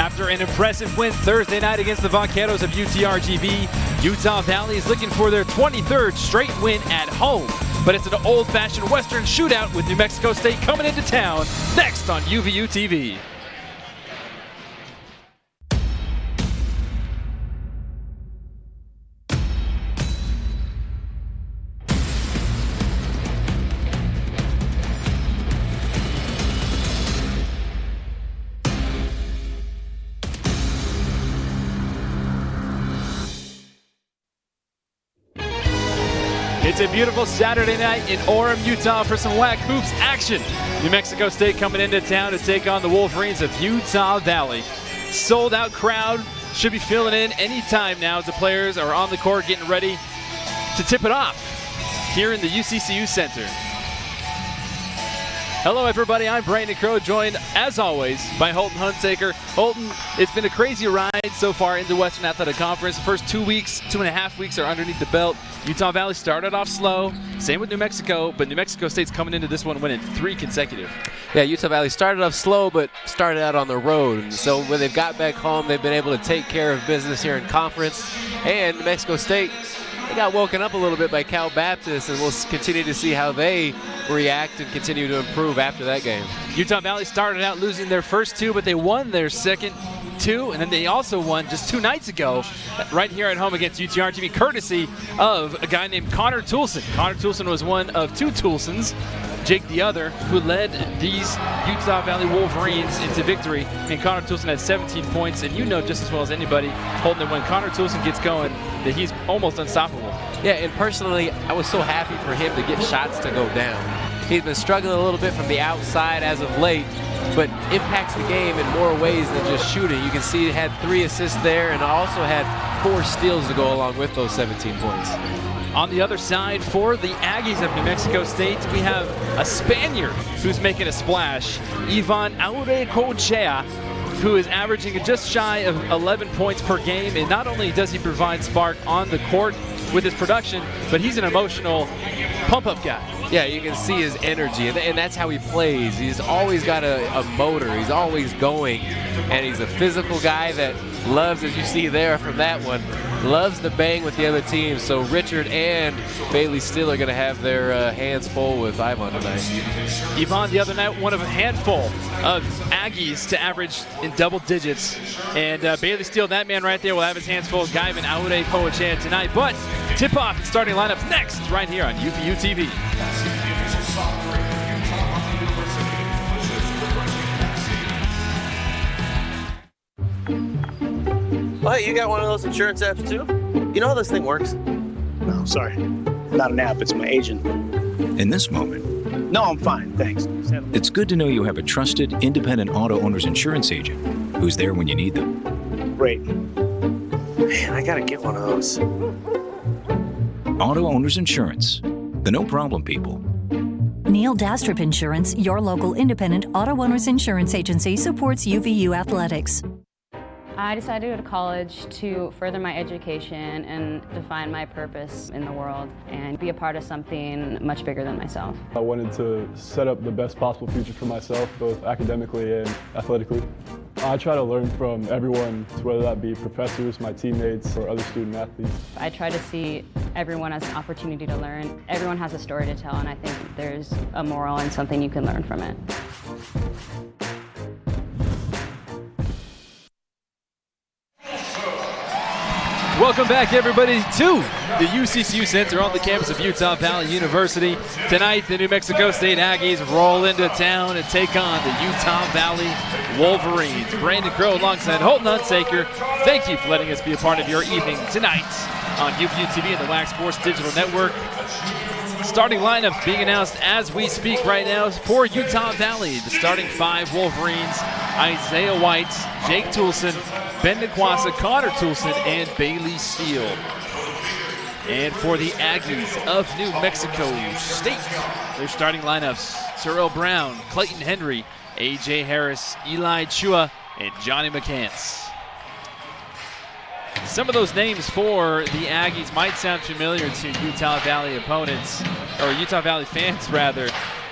After an impressive win Thursday night against the Vaqueros of UTRGV, Utah Valley is looking for their 23rd straight win at home. But it's an old-fashioned Western shootout with New Mexico State coming into town next on UVU TV. It's a beautiful Saturday night in Orem, Utah for some WAC hoops action. New Mexico State coming into town to take on the Wolverines of Utah Valley. Sold out crowd, should be filling in any time now as the players are on the court getting ready to tip it off here in the UCCU Center. Hello everybody, I'm Brandon Crow, joined as always by Holton Hunsaker. Holton, it's been a crazy ride so far in the Western Athletic Conference. The first 2.5 weeks are underneath the belt. Utah Valley started off slow, same with New Mexico, but New Mexico State's coming into this one winning 3 consecutive. Yeah, Utah Valley started off slow, but started out on the road. And so when they've got back home, they've been able to take care of business here in conference. And New Mexico State, they got woken up a little bit by Cal Baptist, and we'll continue to see how they react and continue to improve after that game. Utah Valley started out losing their first 2, but they won their second 2, and then they also won just 2 nights ago right here at home against UTRGV, courtesy of a guy named Connor Toulson. Connor Toulson was one of 2 Toulsons, Jake the other, who led these Utah Valley Wolverines into victory. And Connor Toulson had 17 points, and you know just as well as anybody, Holden, that when Connor Toulson gets going, that he's almost unstoppable. Yeah, and personally, I was so happy for him to get shots to go down. He's been struggling a little bit from the outside as of late, but impacts the game in more ways than just shooting. You can see he had 3 assists there and also had 4 steals to go along with those 17 points. On the other side, for the Aggies of New Mexico State, we have a Spaniard who's making a splash, Ivan Aurecochea, who is averaging just shy of 11 points per game. And not only does he provide spark on the court with his production, but he's an emotional pump-up guy. Yeah, you can see his energy, and that's how he plays. He's always got a motor. He's always going, and he's a physical guy that loves, as you see there from that one, loves to bang with the other team. So Richard and Bailey Steele are going to have their hands full with Ivan tonight. Ivan the other night, one of a handful of Aggies to average in double digits. And Bailey Steele, that man right there, will have his hands full. Ivan Aurecochea tonight. But tip-off and starting lineups next right here on UVU TV. Oh, hey, you got one of those insurance apps too? You know how this thing works? No, sorry. Not an app, it's my agent. In this moment, No, I'm fine, thanks. it's good to know you have a trusted, independent auto owner's insurance agent who's there when you need them. Great. Man, I gotta get one of those. Auto Owners Insurance, the no-problem people. Neil Dastrup Insurance, your local independent auto owners insurance agency, supports UVU athletics. I decided to go to college to further my education and define my purpose in the world and be a part of something much bigger than myself. I wanted to set up the best possible future for myself, both academically and athletically. I try to learn from everyone, whether that be professors, my teammates, or other student athletes. I try to see everyone as an opportunity to learn. Everyone has a story to tell, and I think there's a moral and something you can learn from it. Welcome back, everybody, to the UCCU Center on the campus of Utah Valley University. Tonight, the New Mexico State Aggies roll into town and take on the Utah Valley Wolverines. Brandon Crow alongside Holton Hunsaker. Thank you for letting us be a part of your evening tonight on UVU TV and the WAC Sports Digital Network. Starting lineup being announced as we speak right now for Utah Valley. The starting 5 Wolverines: Isaiah White, Jake Toulson, Ben Nikwasa, Connor Toulson, and Bailey Steele. And for the Aggies of New Mexico State, their starting lineups: Terrell Brown, Clayton Henry, A.J. Harris, Eli Chua, and Johnny McCants. Some of those names for the Aggies might sound familiar to Utah Valley opponents, or Utah Valley fans rather.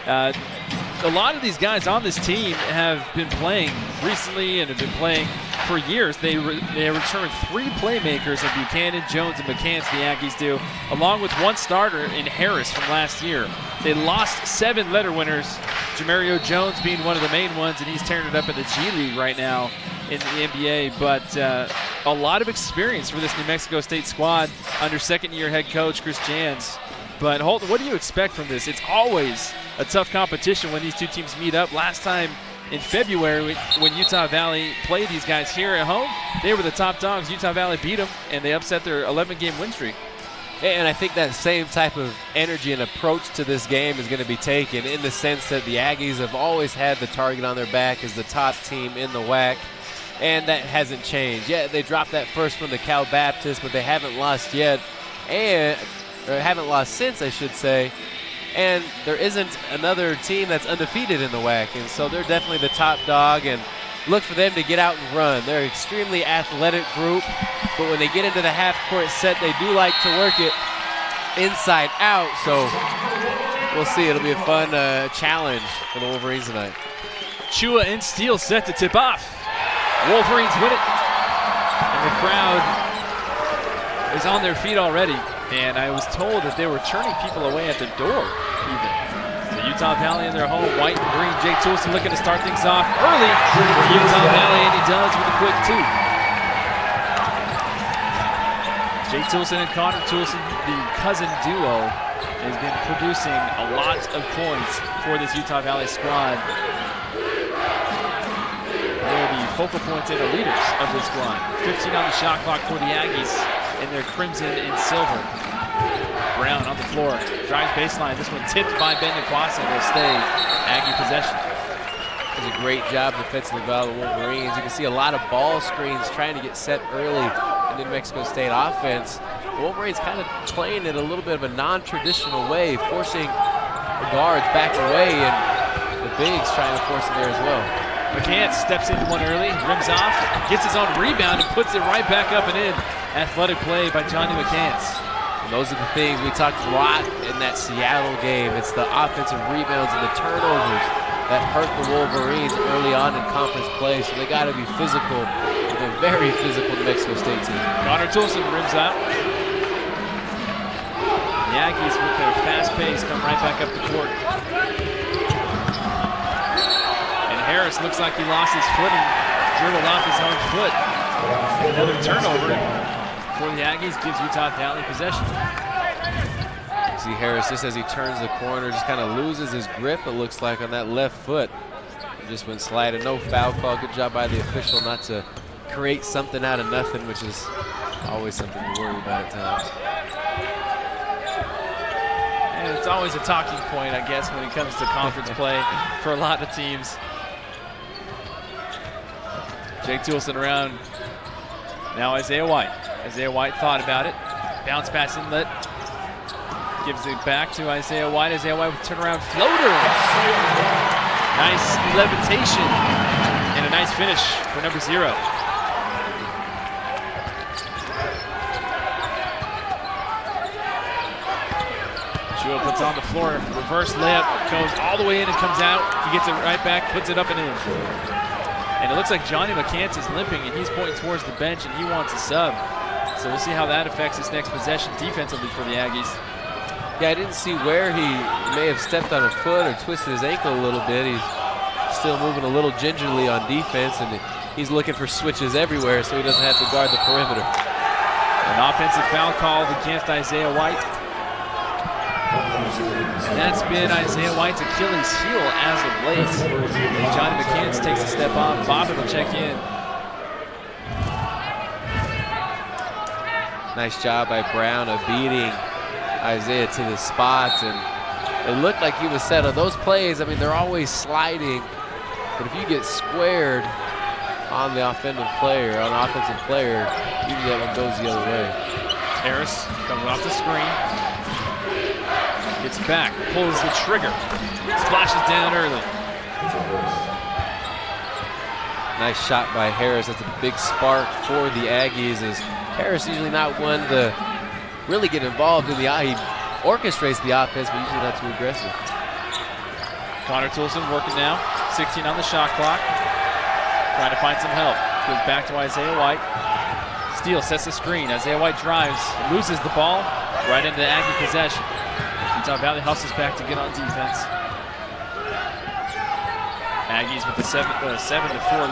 A lot of these guys on this team have been playing recently and have been playing for years, they return 3 playmakers in Buchanan, Jones, and McCants, the Aggies do, along with 1 starter in Harris from last year. They lost 7 letter winners, Jamario Jones being one of the main ones, and he's tearing it up in the G League right now in the NBA. But a lot of experience for this New Mexico State squad under second-year head coach Chris Jans. But Holton, what do you expect from this? It's always a tough competition when these two teams meet up. Last time in February, when Utah Valley played these guys here at home, they were the top dogs. Utah Valley beat them, and they upset their 11-game win streak. And I think that same type of energy and approach to this game is going to be taken in the sense that the Aggies have always had the target on their back as the top team in the WAC, and that hasn't changed. Yeah, they dropped that first one to Cal Baptist, but they haven't lost yet, or haven't lost since, I should say. And there isn't another team that's undefeated in the WAC, and so they're definitely the top dog, and look for them to get out and run. They're an extremely athletic group, but when they get into the half-court set, they do like to work it inside out, so we'll see. It'll be a fun challenge for the Wolverines tonight. Chua and Steele set to tip off. Wolverines win it, and the crowd is on their feet already. And I was told that they were turning people away at the door, even. So Utah Valley in their home, white and green. Jake Toulson looking to start things off early for Utah Valley, and he does with a quick 2. Jake Toulson and Connor Toulson, the cousin duo, has been producing a lot of points for this Utah Valley squad. They're the focal points and the leaders of this squad. 15 on the shot clock for the Aggies in their crimson and silver. Brown on the floor, drives baseline. This one tipped by Ben Nikwasa. Will stay Aggie possession. Does a great job defensively by the Wolverines. You can see a lot of ball screens trying to get set early in the New Mexico State offense. The Wolverines kind of playing it a little bit of a non-traditional way, forcing the guards back away, and the bigs trying to force them there as well. McCants steps into one early, rims off, gets his own rebound, and puts it right back up and in. Athletic play by Johnny McCants. And those are the things we talked a lot in that Seattle game. It's the offensive rebounds and the turnovers that hurt the Wolverines early on in conference play, so they got to be physical with a very physical New Mexico State team. Connor Toulson rims out. The Aggies, with their fast pace, come right back up the court. And Harris looks like he lost his footing, dribbled off his own foot. Another turnover for the Aggies gives Utah Valley possession. See Harris, just as he turns the corner, just kind of loses his grip, it looks like, on that left foot. He just went sliding. No foul call. Good job by the official not to create something out of nothing, which is always something to worry about at times. And it's always a talking point, I guess, when it comes to conference play for a lot of teams. Jake Toulson around. Now Isaiah White. Isaiah White thought about it. Bounce pass inlet. Gives it back to Isaiah White. Isaiah White with turnaround floater. Nice levitation. And a nice finish for number 0. Chua puts on the floor. Reverse layup. Goes all the way in and comes out. He gets it right back. Puts it up and in. And it looks like Johnny McCants is limping, and he's pointing towards the bench, and he wants a sub. So we'll see how that affects his next possession defensively for the Aggies. Yeah, I didn't see where he may have stepped on a foot or twisted his ankle a little bit. He's still moving a little gingerly on defense, and he's looking for switches everywhere so he doesn't have to guard the perimeter. An offensive foul called against Isaiah White. And that's been Isaiah White's Achilles heel as of late. And Johnny McCants takes a step off. Bobbin will check in. Nice job by Brown of beating Isaiah to the spot, and it looked like he was set on those plays. I mean, they're always sliding, but if you get squared on the offensive player, usually that one goes the other way. Harris coming off the screen. Gets back, pulls the trigger, splashes down early. Nice shot by Harris. That's a big spark for the Aggies, as Harris usually not one to really get involved in the he orchestrates the offense, but usually not too aggressive. Connor Toulson working now, 16 on the shot clock, trying to find some help. Goes back to Isaiah White. Steele sets the screen. Isaiah White drives, loses the ball right into Aggie possession. Utah Valley hustles back to get on defense. Aggies with the 7-4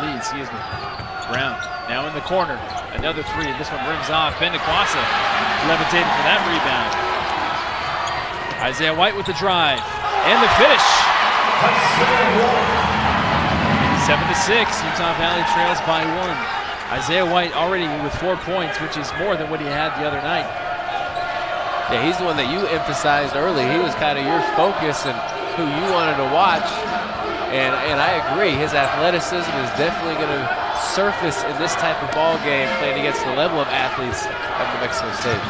lead. Brown now in the corner. Another three. This one rims off. Bendequassa levitated for that rebound. Isaiah White with the drive and the finish. 7-6. Utah Valley trails by 1. Isaiah White already with 4 points, which is more than what he had the other night. Yeah, he's the one that you emphasized early. He was kind of your focus and who you wanted to watch. And I agree, his athleticism is definitely going to surface in this type of ball game, playing against the level of athletes of New Mexico State.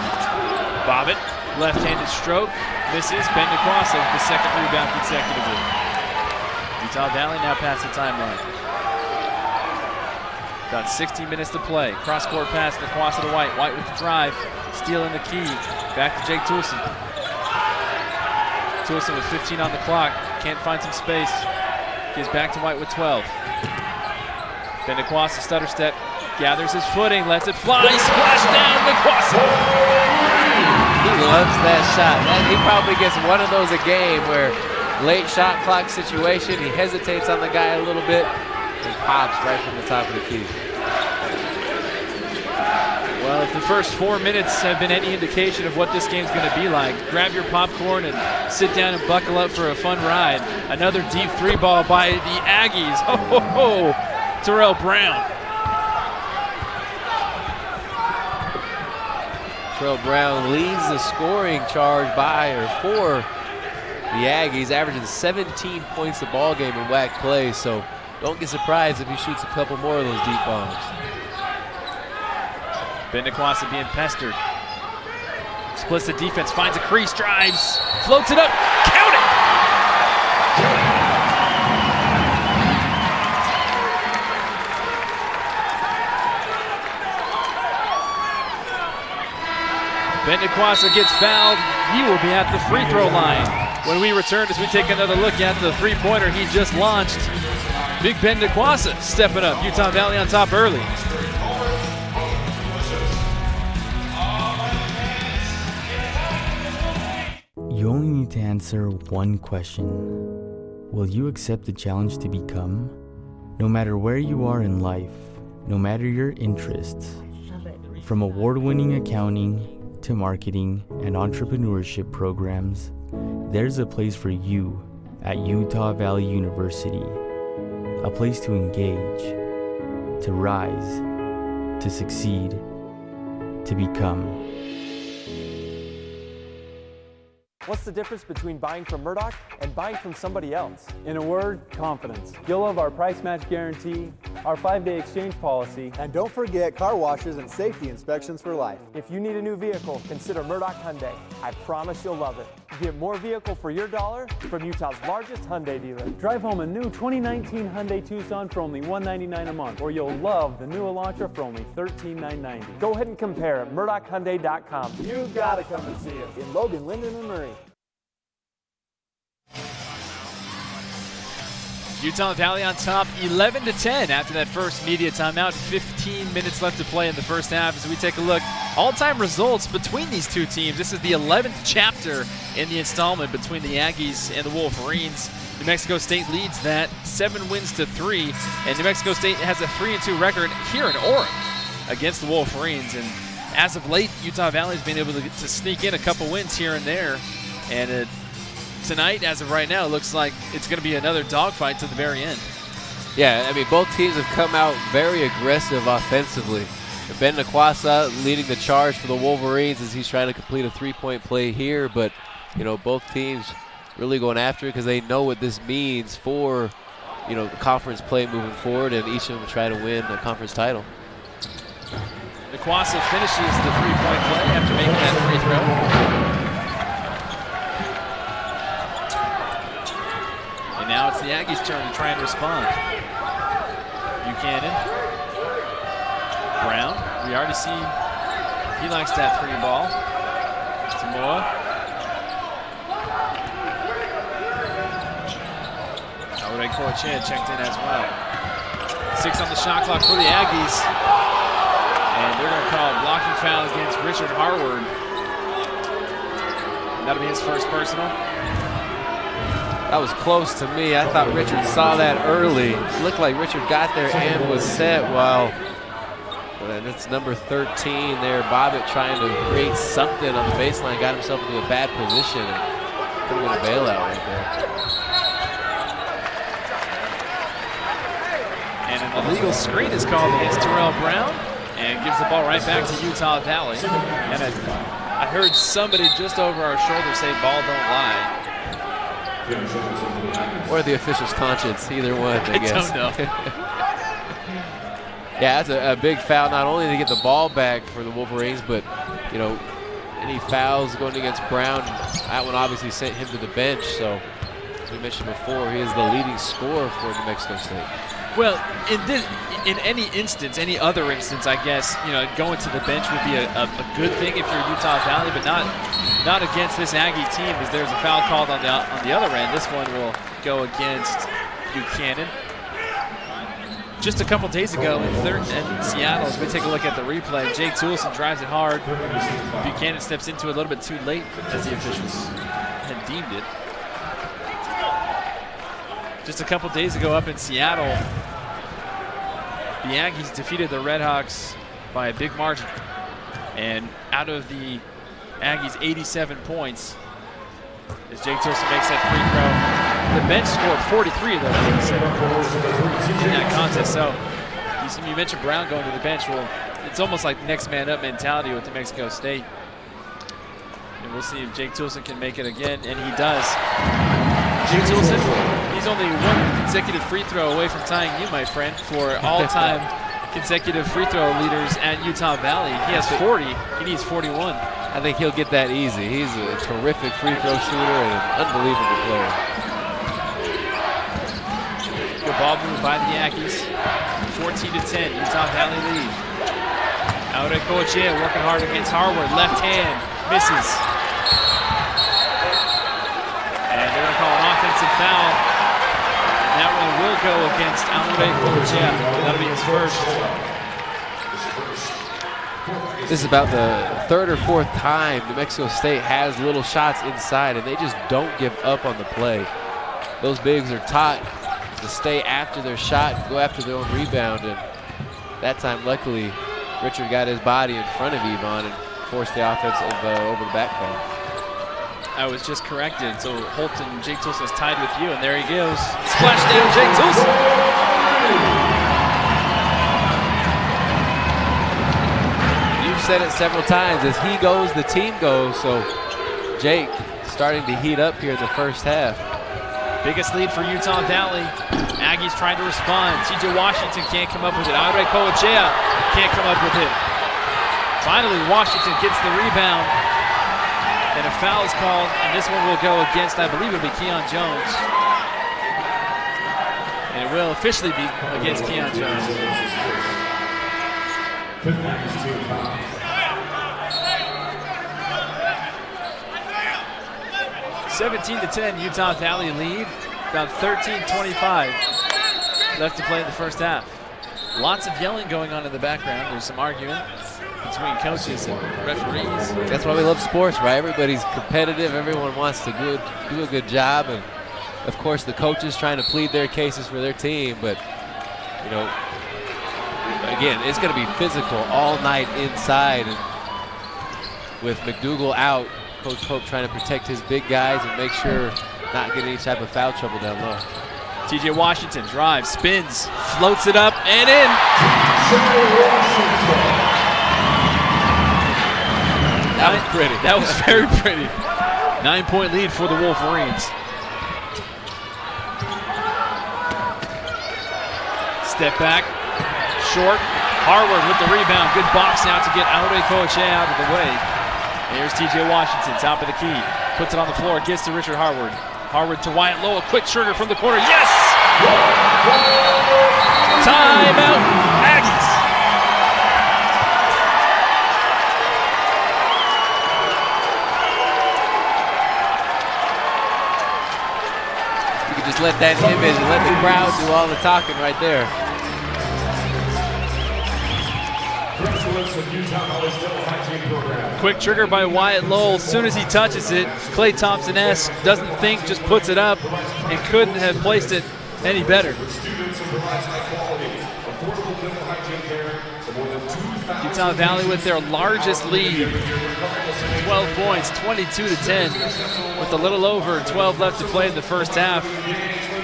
Bobbitt, left-handed stroke, misses. Bendequassa with the second rebound consecutively. Utah Valley now past the timeline. About 60 minutes to play. Cross-court pass, Nequassa to White. White with the drive, stealing the key. Back to Jake Toulson. Toulson with 15 on the clock, can't find some space. Gives back to White with 12. Bendequassa stutter step, gathers his footing, lets it fly, splash down, Nequassa. He loves that shot. He probably gets one of those a game where late shot clock situation, he hesitates on the guy a little bit, and pops right from the top of the key. Well, if the first 4 minutes have been any indication of what this game's going to be like, grab your popcorn and sit down and buckle up for a fun ride. Another deep three ball by the Aggies. Oh, Terrell Brown. Terrell Brown leads the scoring charge for the Aggies, averaging 17 points a ball game in WAC play, so don't get surprised if he shoots a couple more of those deep bombs. Bendequassa being pestered. Splits the defense, finds a crease, drives, floats it up, count it! Bendequassa gets fouled. He will be at the free throw line when we return as we take another look at the three-pointer he just launched. Big Bendequassa stepping up. Utah Valley on top early. You only need to answer one question. Will you accept the challenge to become? No matter where you are in life, no matter your interests, from award-winning accounting to marketing and entrepreneurship programs, there's a place for you at Utah Valley University. A place to engage, to rise, to succeed, to become. What's the difference between buying from Murdoch and buying from somebody else? In a word, confidence. You'll love our price match guarantee, our 5-day exchange policy, and don't forget car washes and safety inspections for life. If you need a new vehicle, consider Murdoch Hyundai. I promise you'll love it. Get more vehicle for your dollar from Utah's largest Hyundai dealer. Drive home a new 2019 Hyundai Tucson for only $199 a month, or you'll love the new Elantra for only $13,990. Go ahead and compare at MurdochHyundai.com. You gotta come and see it in Logan, Linden, and Murray. Utah Valley on top 11-10 after that first media timeout. 15 minutes left to play in the first half as we take a look. All-time results between these two teams. This is the 11th chapter in the installment between the Aggies and the Wolverines. New Mexico State leads that 7-3, and New Mexico State has a 3-2 record here in Orem against the Wolverines. And as of late, Utah Valley's been able to sneak in a couple wins here and there, and tonight, as of right now, it looks like it's going to be another dogfight to the very end. Yeah, I mean, both teams have come out very aggressive offensively. Bendequassa leading the charge for the Wolverines as he's trying to complete a three-point play here, but, you know, both teams really going after it because they know what this means for, you know, the conference play moving forward, and each of them try to win a conference title. Nequassa finishes the three-point play after making that free throw. Now it's the Aggies' turn to try and respond. Buchanan. Brown. We already see he likes that three ball. Samoa. Aure Kochen checked in as well. 6 on the shot clock for the Aggies. And they're going to call a blocking foul against Richard Harward. That'll be his first personal. That was close to me. I thought Richard saw that early. It looked like Richard got there and was set. Wow. That's number 13 there. Bobbitt trying to create something on the baseline. Got himself into a bad position. And could have been a bailout right there. And an illegal screen is called against Terrell Brown and gives the ball right back to Utah Valley. And I heard somebody just over our shoulder say, "Ball don't lie." Or the official's conscience, either one, I guess. I don't know. Yeah, that's a big foul, not only to get the ball back for the Wolverines, but, you know, any fouls going against Brown, that one obviously sent him to the bench. So, as we mentioned before, he is the leading scorer for New Mexico State. Well, in any instance, any other instance, I guess, you know, going to the bench would be a good thing if you're Utah Valley, but not against this Aggie team, as there's a foul called on the other end. This one will go against Buchanan. Just a couple days ago in Seattle, as we take a look at the replay, Jake Toulson drives it hard. Buchanan steps into it a little bit too late, as the officials had deemed it. Just a couple days ago up in Seattle, the Aggies defeated the Redhawks by a big margin. And out of the Aggies' 87 points, as Jake Toulson makes that free throw, the bench scored 43 of those 87 points in that contest. So you mentioned Brown going to the bench. Well, it's almost like next man up mentality with New Mexico State. And we'll see if Jake Toulson can make it again, and he does. Jake Toulson, he's only one consecutive free throw away from tying you, my friend, for all-time consecutive free throw leaders at Utah Valley. He has 40. He needs 41. I think he'll get that easy. He's a terrific free throw shooter and an unbelievable player. Good ball move by the Aggies. 14-10, Utah Valley lead. Out at Coachea, working hard against Harward. Left hand, misses. And they're going to call an offensive foul. And that one will go against Aure Coachea. That'll be his first. This is about the third or fourth time New Mexico State has little shots inside, and they just don't give up on the play. Those bigs are taught to stay after their shot and go after their own rebound, and that time, luckily, Richard got his body in front of Yvonne and forced the offense over the back call. I was just corrected, so Holton, Jake Toulson is tied with you, and there he goes. Splash down, Jake Toulson. Said it several times. As he goes, the team goes. So Jake starting to heat up here in the first half. Biggest lead for Utah Valley. Aggies trying to respond. TJ Washington can't come up with it. Aure Coachea can't come up with it. Finally, Washington gets the rebound. And a foul is called, and this one will go against, I believe it'll be Keon Jones. And it will officially be against Keon Jones. 17-10, Utah Valley lead. About 13:25 left to play in the first half. Lots of yelling going on in the background. There's some argument between coaches and referees. That's why we love sports, right? Everybody's competitive. Everyone wants to do a good job. And, of course, the coaches trying to plead their cases for their team. But, you know, again, it's going to be physical all night inside. And with McDougal out, Coach Pope trying to protect his big guys and make sure not get any type of foul trouble down low. TJ Washington drives, spins, floats it up, and in. That was pretty. That was very pretty. 9-point lead for the Wolverines. Step back, short. Harward with the rebound. Good box out to get Aure Coachea out of the way. Here's TJ Washington, top of the key. Puts it on the floor, gets to Richard Harward. Harward to Wyatt Lowe, a quick trigger from the corner. Yes! Timeout, Aggies. You can just let that image and let the crowd do all the talking right there. Quick trigger by Wyatt Lowell. As soon as he touches it, Klay Thompson-esque, doesn't think, just puts it up and couldn't have placed it any better. Utah Valley with their largest lead, 12 points, 22-10, with a little over 12 left to play in the first half.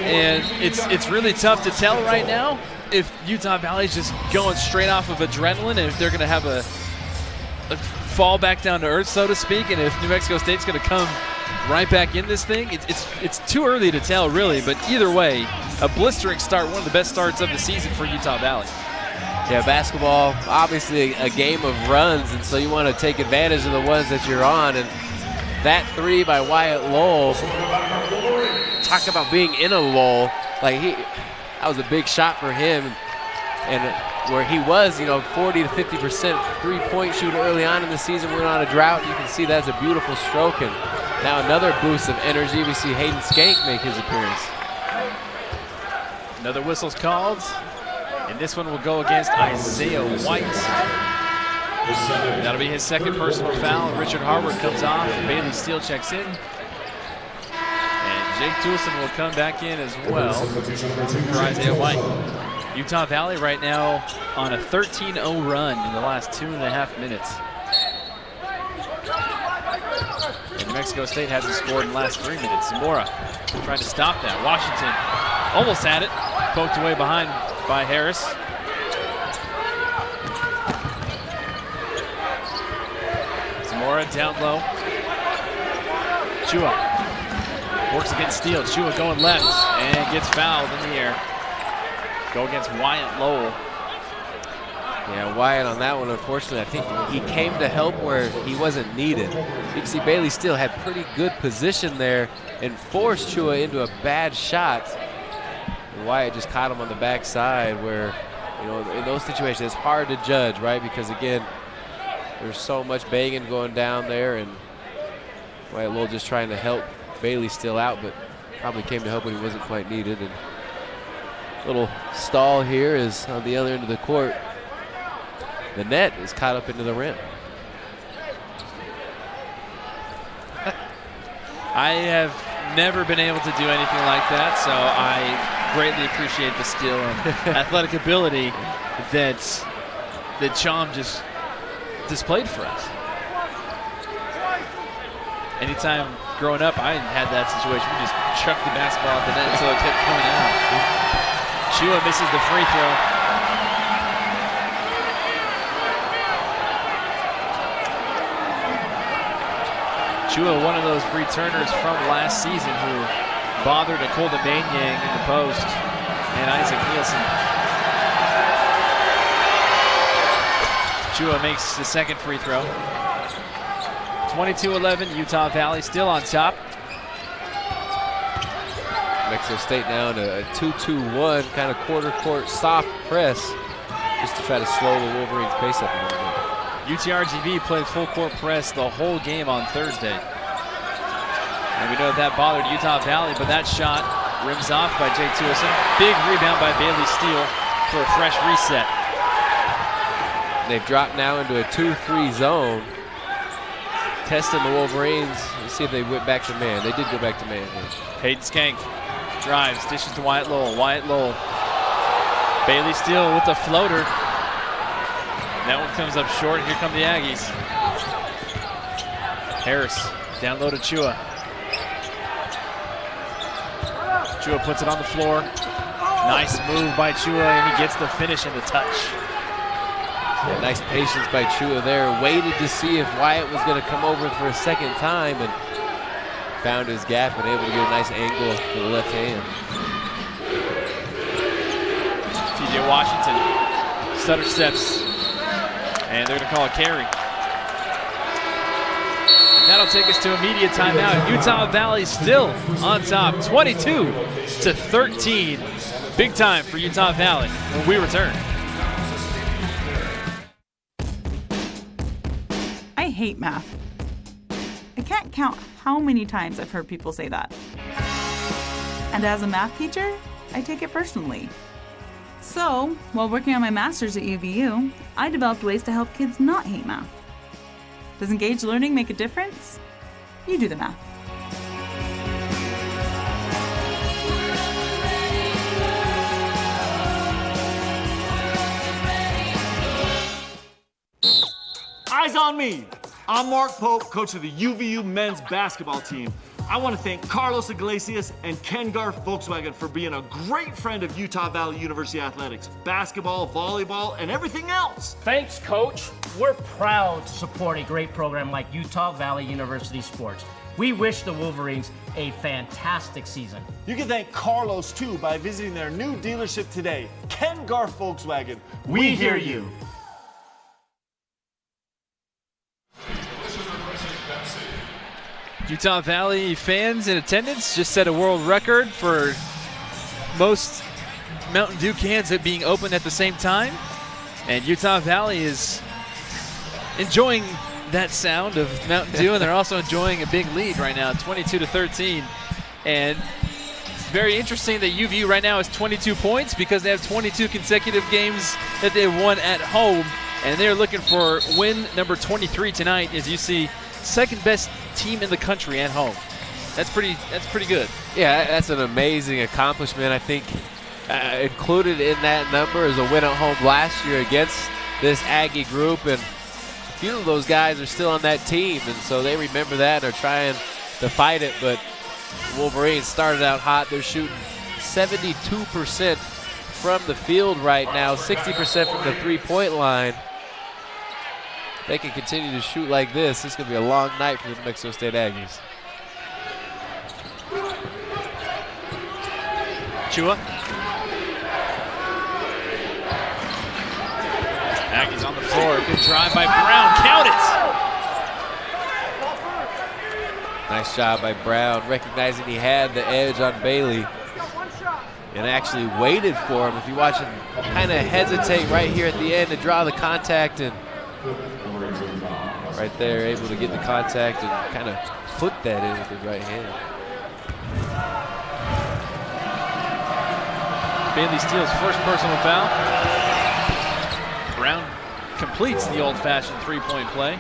And it's really tough to tell right now if Utah Valley's just going straight off of adrenaline and if they're going to have a fall back down to earth, so to speak, and if New Mexico State's going to come right back in this thing. It's too early to tell, really, but either way, a blistering start, one of the best starts of the season for Utah Valley. Yeah, basketball, obviously a game of runs, and so you want to take advantage of the ones that you're on. And that three by Wyatt Lowell, talk about being in a lull. Like that was a big shot for him, and where he was, 40 to 50% three-point shooter early on in the season. We're on a drought. You can see that's a beautiful stroke, and now another boost of energy. We see Hayden Skank make his appearance. Another whistle's called. And this one will go against Isaiah White. That'll be his second personal foul. Richard Harward comes off. Bailey Steele checks in. And Jake Toulson will come back in as well for Isaiah White. Utah Valley right now on a 13-0 run in the last 2.5 minutes. And New Mexico State hasn't scored in the last 3 minutes. Zamora trying to stop that. Washington almost had it. Poked away behind by Harris. Zamora down low. Chua works against Steele. Chua going left and gets fouled in the air. Go against Wyatt Lowell. Yeah, Wyatt on that one, unfortunately, I think he came to help where he wasn't needed. You can see Bailey Steele had pretty good position there and forced Chua into a bad shot. Wyatt just caught him on the backside where, in those situations, it's hard to judge, right? Because, again, there's so much banging going down there, and Wyatt Lowell just trying to help Bailey still out, but probably came to help when he wasn't quite needed. And little stall here is on the other end of the court. The net is caught up into the rim. I have never been able to do anything like that, so I greatly appreciate the skill and athletic ability that Chom just displayed for us. Anytime growing up, I had that situation. We just chucked the basketball at the net until it kept coming out. Chua misses the free throw. Chua, one of those returners from last season who bothered Nicole Demaniang in the post, and Isaac Nielsen. Chua makes the second free throw. 22-11, Utah Valley still on top. Mexico State now in a 2-2-1 kind of quarter court soft press just to try to slow the Wolverines' pace up a little bit. UTRGV played full court press the whole game on Thursday. And we know that bothered Utah Valley, but that shot rims off by Jake Toulson. Big rebound by Bailey Steele for a fresh reset. They've dropped now into a 2-3 zone. Testing the Wolverines. Let's see if they went back to man. They did go back to man here. Hayden Skank drives, dishes to Wyatt Lowell. Wyatt Lowell. Bailey Steele with the floater. That one comes up short. Here come the Aggies. Harris down low to Chua. Chua puts it on the floor. Nice move by Chua, and he gets the finish and the touch. Yeah, nice patience by Chua there. Waited to see if Wyatt was going to come over for a second time and found his gap and able to get a nice angle to the left hand. TJ Washington stutter steps, and they're going to call a carry. And that'll take us to immediate timeout. Utah Valley still on top, 22-13. Big time for Utah Valley when we return. I hate math. I can't count how many times I've heard people say that. And as a math teacher, I take it personally. So, while working on my master's at UVU, I developed ways to help kids not hate math. Does engaged learning make a difference? You do the math. Eyes on me. I'm Mark Pope, coach of the UVU men's basketball team. I want to thank Carlos Iglesias and Ken Garf Volkswagen for being a great friend of Utah Valley University athletics, basketball, volleyball, and everything else. Thanks, Coach. We're proud to support a great program like Utah Valley University Sports. We wish the Wolverines a fantastic season. You can thank Carlos, too, by visiting their new dealership today, Ken Garf Volkswagen. We hear you. Utah Valley fans in attendance just set a world record for most Mountain Dew cans that being opened at the same time. And Utah Valley is enjoying that sound of Mountain Dew, and they're also enjoying a big lead right now, 22-13. And it's very interesting that UVU right now is 22 points because they have 22 consecutive games that they've won at home. And they're looking for win number 23 tonight, as you see, second best team in the country at home. That's pretty good. Yeah, that's an amazing accomplishment. I think included in that number is a win at home last year against this Aggie group, and a few of those guys are still on that team, and so they remember that and are trying to fight it. But Wolverines started out hot. They're shooting 72% from the field right now, 60% from the three-point line. They can continue to shoot like this. It's going to be a long night for the New Mexico State Aggies. Chua. Aggies on the floor. Good drive by Brown. Count it! Nice job by Brown, recognizing he had the edge on Bailey and actually waited for him. If you watch him kind of hesitate right here at the end to draw the contact, and right there, able to get the contact and kind of flip that in with his right hand. Bailey steals first personal foul. Brown completes the old-fashioned three-point play.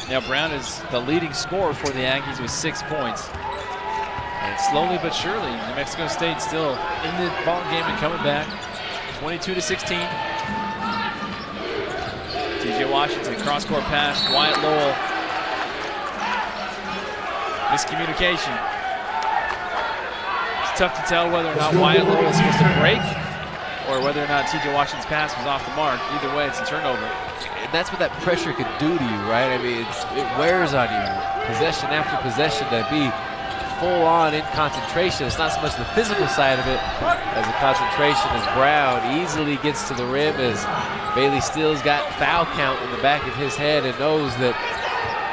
Now Brown is the leading scorer for the Aggies with 6 points. And slowly but surely, New Mexico State still in the ball game and coming back, 22-16. TJ Washington, cross-court pass, Wyatt Lowell. Miscommunication. It's tough to tell whether or not Wyatt Lowell is supposed to break or whether or not TJ Washington's pass was off the mark. Either way, it's a turnover. And that's what that pressure could do to you, right? I mean, it wears on you, possession after possession, to be full on in concentration. It's not so much the physical side of it as the concentration, as Brown easily gets to the rim, as Bailey Steele's got foul count in the back of his head and knows that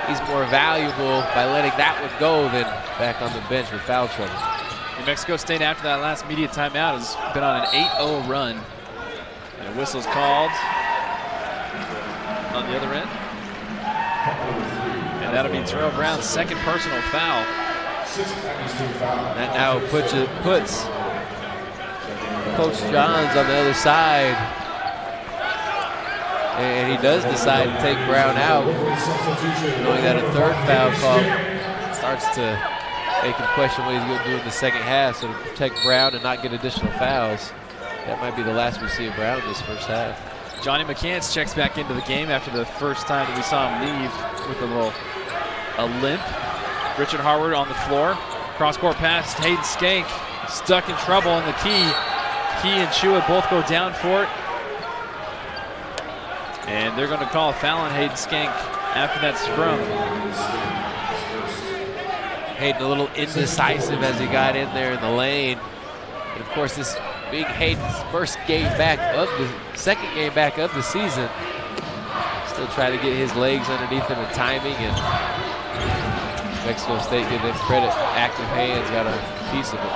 he's more valuable by letting that one go than back on the bench with foul trouble. New Mexico State, after that last media timeout, has been on an 8-0 run. And a whistle's called on the other end. And that'll be Terrell Brown's second personal foul. That now puts Coach Johns on the other side. And he does decide to take Brown out, knowing that a third foul call starts to make him question what he's going to do in the second half. So to protect Brown and not get additional fouls, that might be the last we see of Brown this first half. Johnny McCants checks back into the game after the first time that we saw him leave with a limp. Richard Harward on the floor. Cross-court pass, Hayden Skank stuck in trouble on the key. Key and Chua both go down for it. And they're going to call a foul on Hayden Skank after that scrum. Hayden a little indecisive as he got in there in the lane. And of course, this being Hayden's second game back of the season, still trying to get his legs underneath him and timing, and Mexico State, give them credit, active hands got a piece of it.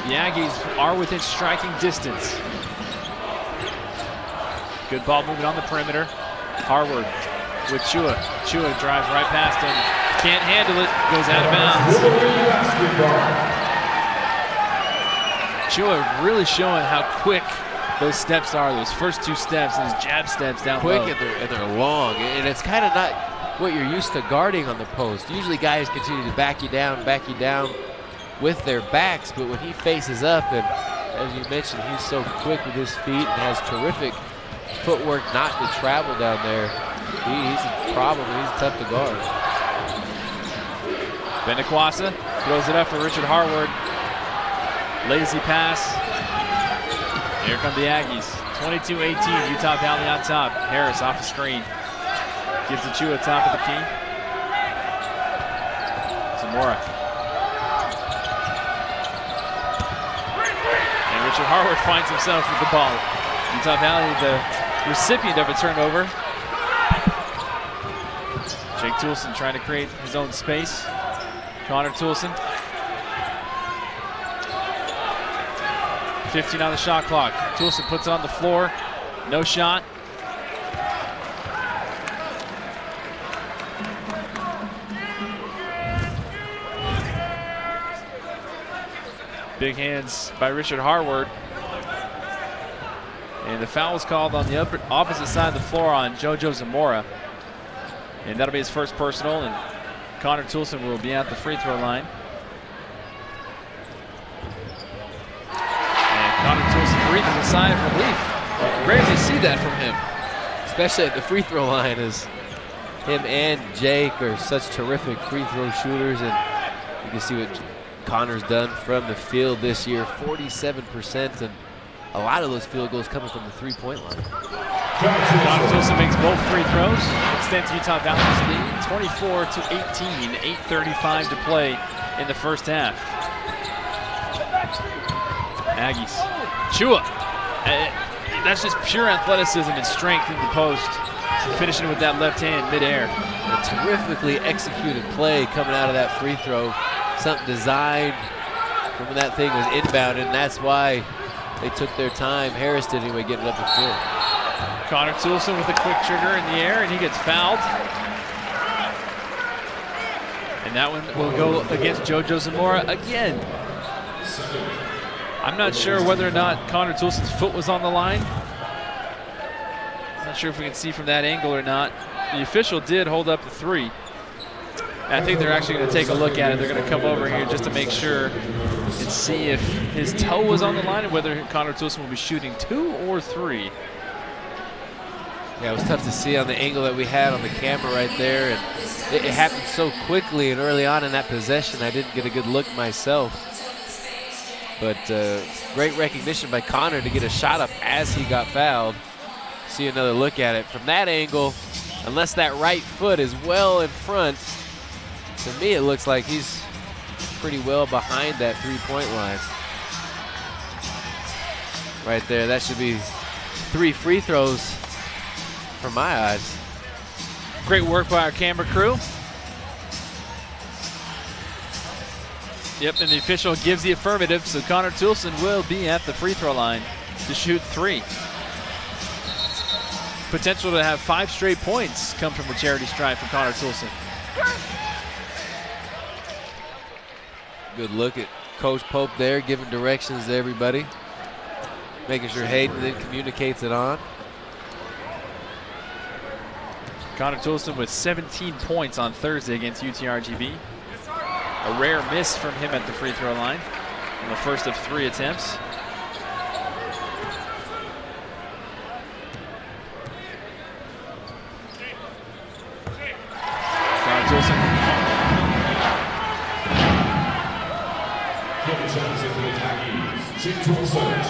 The Aggies are within striking distance. Good ball movement on the perimeter. Harward with Chua. Chua drives right past him. Can't handle it. Goes out of bounds. Chua really showing how quick those steps are, those first 2 steps, those jab steps down quick low. and they're long, and it's kind of not what you're used to guarding on the post. Usually guys continue to back you down with their backs, but when he faces up, and as you mentioned, he's so quick with his feet and has terrific footwork not to travel down there. He's a problem. He's tough to guard. Benakwasa throws it up for Richard Harward. Lazy pass. Here come the Aggies. 22-18, Utah Valley on top. Harris off the screen. Gives the Chua top of the key. Zamora. And Richard Harward finds himself with the ball. Utah Valley, the recipient of a turnover. Jake Toulson trying to create his own space. Connor Toulson. 15 on the shot clock. Toulson puts it on the floor. No shot. Big hands by Richard Harward. And the foul was called on the opposite side of the floor on JoJo Zamora. And that'll be his first personal, and Connor Toulson will be at the free throw line. And Connor Toulson breathing a sigh of relief. Rarely see that from him. Especially at the free throw line, as him and Jake are such terrific free throw shooters, and you can see what Connor's done from the field this year, 47%, and a lot of those field goals coming from the three-point line. Connor Toulson makes both free throws, extends Utah Valley's lead 24-18, 8:35 to play in the first half. Aggies. Chua. That's just pure athleticism and strength in the post. Finishing with that left hand midair. A terrifically executed play coming out of that free throw. Something designed from when that thing was inbounded, and that's why they took their time. Harris did anyway, getting it up the field. Connor Toulson with a quick trigger in the air, and he gets fouled. And that one will go against JoJo Zamora again. I'm not sure whether or not Connor Toulson's foot was on the line. Not sure if we can see from that angle or not. The official did hold up the three. I think they're actually going to take a look at it. They're going to come over here just to make sure and see if his toe was on the line and whether Connor Toulson will be shooting 2 or 3. Yeah, it was tough to see on the angle that we had on the camera right there. And it happened so quickly and early on in that possession, I didn't get a good look myself. But great recognition by Connor to get a shot up as he got fouled. See another look at it. From that angle, unless that right foot is well in front, to me it looks like he's pretty well behind that three-point line. Right there, that should be 3 free throws from my eyes. Great work by our camera crew. Yep, and the official gives the affirmative, so Connor Toulson will be at the free throw line to shoot 3. Potential to have 5 straight points come from the charity stripe for Connor Toulson. Good look at Coach Pope there, giving directions to everybody. Making sure Hayden then communicates it on. Connor Toulson with 17 points on Thursday against UTRGV. A rare miss from him at the free throw line on the first of 3 attempts. Connor Toulson.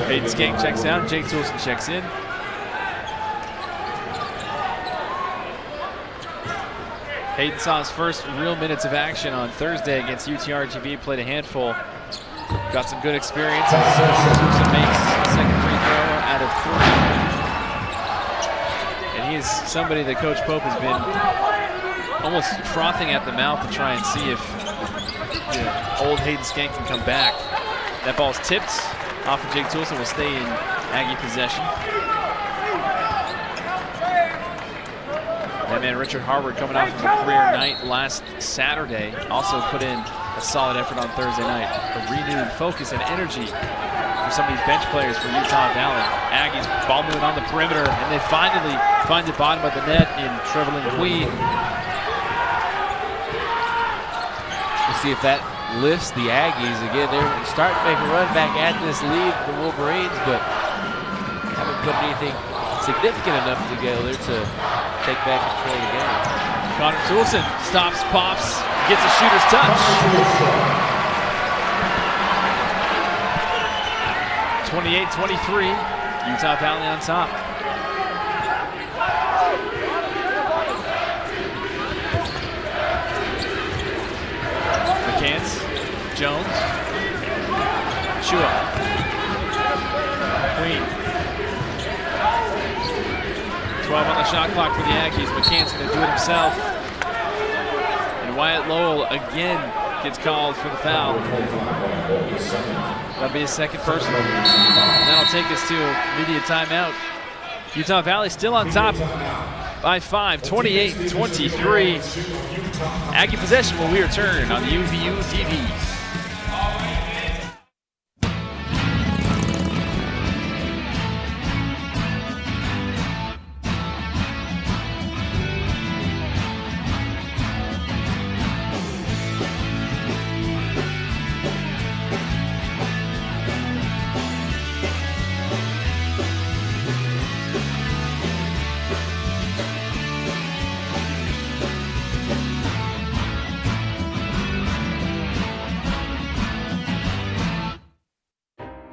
Hayden Skank checks out, Jake Toulson checks in. Hayden saw his first real minutes of action on Thursday against UTRGV, played a handful, got some good experience. Toulson makes the second free throw out of 3. And he is somebody that Coach Pope has been almost frothing at the mouth to try and see if old Hayden Skank can come back. That ball's tipped off of Jake Toulson, will stay in Aggie possession. That man Richard Harward, coming off of a career night last Saturday, also put in a solid effort on Thursday night. A renewed focus and energy for some of these bench players for Utah Valley. Aggies ball moving on the perimeter, and they finally find the bottom of the net in Trevelyan Queen. We'll see if that lifts the Aggies. Again, they're starting to make a run back at this lead, the Wolverines, but haven't put anything significant enough together to take back control of the game. Connor Toulson stops, pops, gets a shooter's touch. 28-23, Utah Valley on top. McCants, Jones, Shua, Queen. 12 on the shot clock for the Aggies. McCants going to do it himself. And Wyatt Lowell again gets called for the foul. That'll be his second personal. And that'll take us to media timeout. Utah Valley still on top by 5, 28-23. Aggie possession when we return on the UVU TV.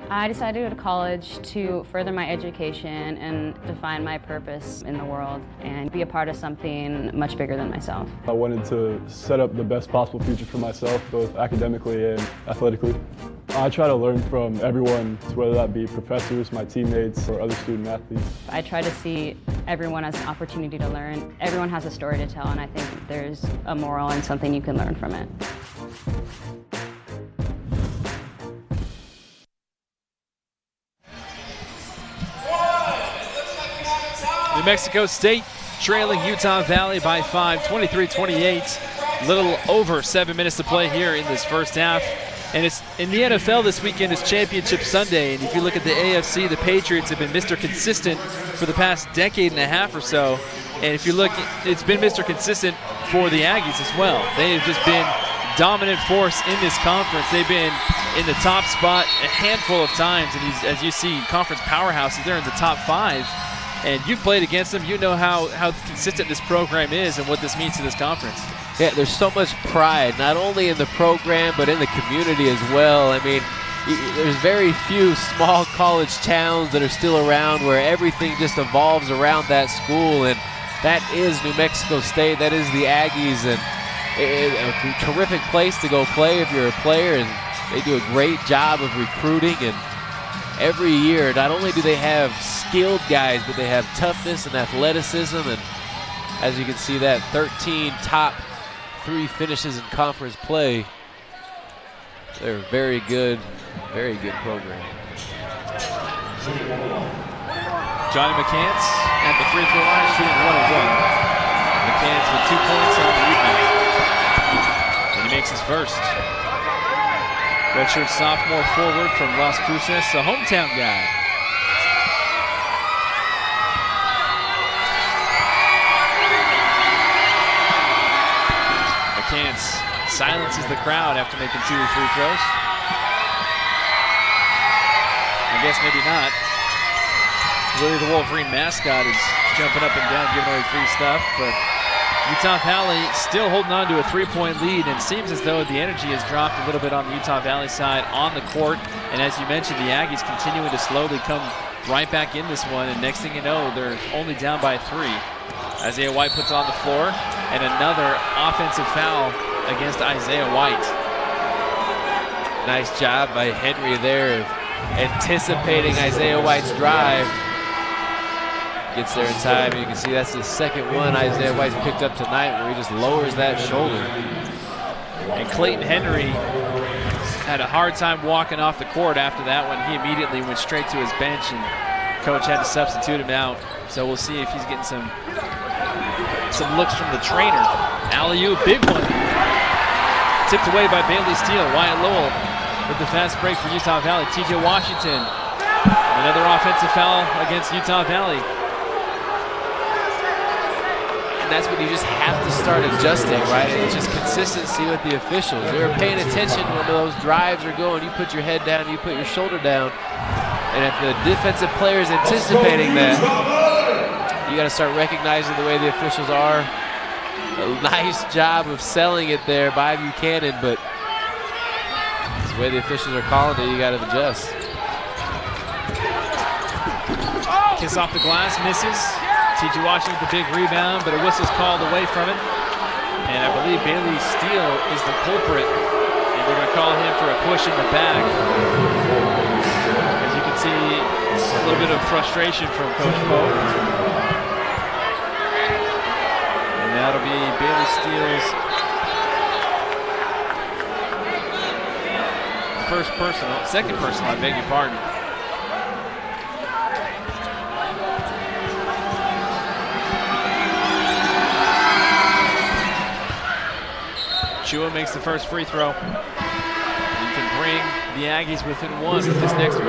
I decided to go to college to further my education and define my purpose in the world and be a part of something much bigger than myself. I wanted to set up the best possible future for myself, both academically and athletically. I try to learn from everyone, whether that be professors, my teammates, or other student athletes. I try to see everyone as an opportunity to learn. Everyone has a story to tell, and I think there's a moral and something you can learn from it. New Mexico State trailing Utah Valley by 5, 23-28. Little over 7 minutes to play here in this first half. And it's in the NFL this weekend is Championship Sunday. And if you look at the AFC, the Patriots have been Mr. Consistent for the past decade and a half or so. And if you look, it's been Mr. Consistent for the Aggies as well. They have just been dominant force in this conference. They've been in the top spot a handful of times. And as you see, conference powerhouses, they're in the top 5. And you've played against them. You know how consistent this program is and what this means to this conference. Yeah, there's so much pride, not only in the program, but in the community as well. I mean, there's very few small college towns that are still around where everything just evolves around that school, and that is New Mexico State. That is the Aggies, and a terrific place to go play if you're a player, and they do a great job of recruiting. And every year, not only do they have skilled guys, but they have toughness and athleticism, and as you can see, that 13 top 3 finishes in conference play. They're a very good program. Johnny McCants at the free throw line, shooting 1-of-1. McCants with 2 points on the evening. And he makes his first. Redshirt sophomore forward from Las Cruces, a hometown guy. McCants silences the crowd after making 2 free throws. I guess maybe not. Really, the Wolverine mascot is jumping up and down, giving away free stuff, but Utah Valley still holding on to a 3-point lead, and it seems as though the energy has dropped a little bit on the Utah Valley side on the court. And as you mentioned, the Aggies continuing to slowly come right back in this one, and next thing you know, they're only down by 3. Isaiah White puts on the floor, and another offensive foul against Isaiah White. Nice job by Henry there of anticipating Isaiah White's drive. Gets there in time. You can see that's the second one Isaiah White's picked up tonight where he just lowers that shoulder. And Clayton Henry had a hard time walking off the court after that one. He immediately went straight to his bench, and coach had to substitute him out. So we'll see if he's getting some looks from the trainer. Alley-oop, big one. Tipped away by Bailey Steele. Wyatt Lowell with the fast break for Utah Valley. TJ Washington, another offensive foul against Utah Valley. And that's when you just have to start adjusting, right? And it's just consistency with the officials. They're paying attention when those drives are going. You put your head down, you put your shoulder down. And if the defensive player is anticipating that, you got to start recognizing the way the officials are. A nice job of selling it there by Buchanan, but it's the way the officials are calling it, you got to adjust. Kiss off the glass, misses. T.J. Washington with the big rebound, but a whistle's called away from it. And I believe Bailey Steele is the culprit, and they're going to call him for a push in the back. As you can see, a little bit of frustration from Coach Pope. And that'll be Bailey Steele's second personal, I beg your pardon. Chua makes the first free throw. You can bring the Aggies within one with this next one.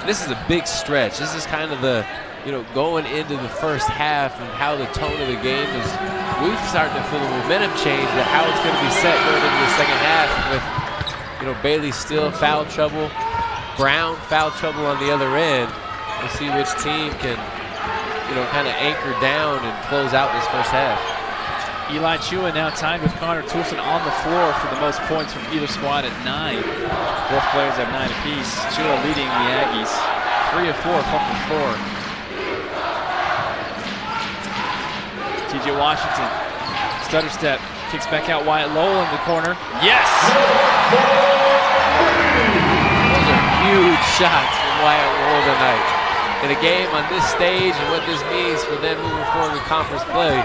This is a big stretch. This is kind of the, going into the first half and how the tone of the game is. We've started to feel the momentum change, but how it's going to be set going into the second half with, Bailey still foul trouble, Brown foul trouble on the other end. We'll see which team can, kind of anchor down and close out this first half. Eli Chua now tied with Connor Toulson on the floor for the most points from either squad at 9. Both players have 9 apiece. Chua leading the Aggies. 3 of 4 from the floor. TJ Washington, stutter step, kicks back out Wyatt Lowell in the corner. Yes! Those are huge shots from Wyatt Lowell tonight. In a game on this stage and what this means for them moving forward with conference play.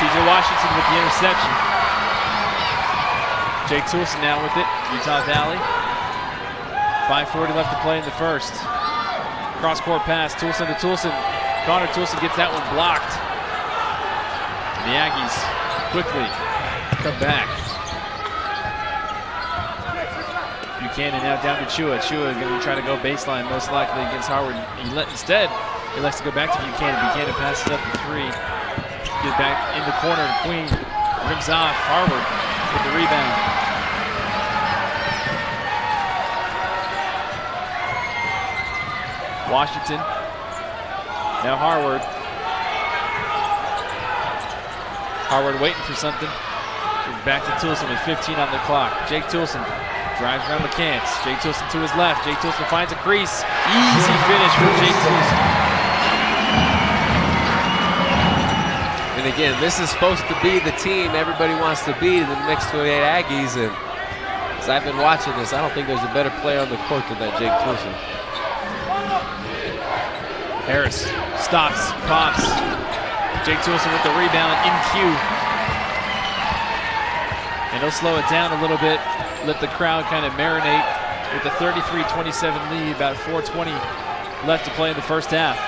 TJ Washington with the interception. Jake Toulson now with it, Utah Valley. 5:40 left to play in the first. Cross-court pass, Toulson to Toulson. Connor Toulson gets that one blocked. The Aggies quickly come back. Buchanan now down to Chua. Chua is going to try to go baseline, most likely against Harvard. Instead, he likes to go back to Buchanan. Buchanan passes up the 3. Get back in the corner, and Queen rims off. Harvard with the rebound. Washington. Now Harvard. Harvard waiting for something. Gives back to Toulson with 15 on the clock. Jake Toulson drives around McCants. Jake Toulson to his left. Jake Toulson finds a crease. Easy finish for Jake Toulson. And again, this is supposed to be the team everybody wants to be, the next 28 Aggies. And as I've been watching this, I don't think there's a better player on the court than that Jake Toulson. Harris stops, pops. Jake Toulson with the rebound in queue. And he'll slow it down a little bit, let the crowd kind of marinate with the 33-27 lead, about 4:20 left to play in the first half.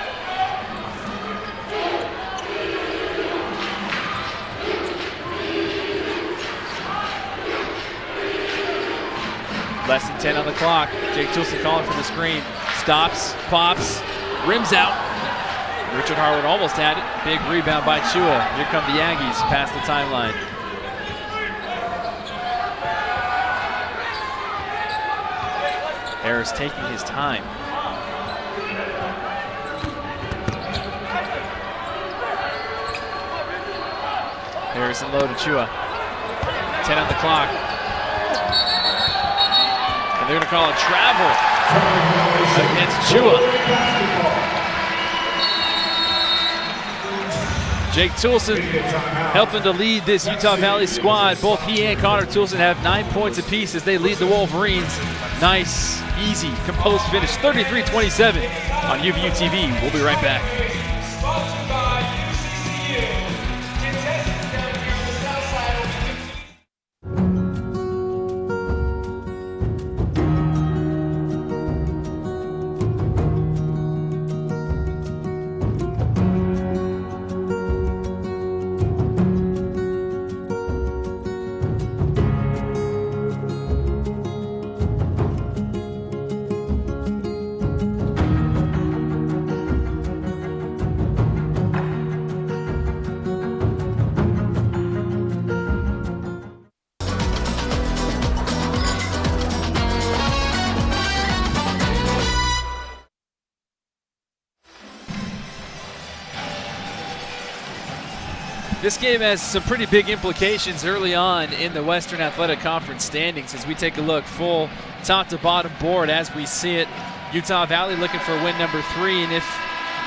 Less than 10 on the clock. Jake Toulson calling for the screen. Stops, pops, rims out. Richard Harwood almost had it. Big rebound by Chua. Here come the Aggies past the timeline. Harris taking his time. Harrison low to Chua. 10 on the clock. And they're going to call a travel against Chua. Jake Toulson helping to lead this Utah Valley squad. Both he and Connor Toulson have 9 points apiece as they lead the Wolverines. Nice, easy, composed finish. 33-27 on UVU TV. We'll be right back. This game has some pretty big implications early on in the Western Athletic Conference standings as we take a look full top to bottom board as we see it. Utah Valley looking for win number 3, and if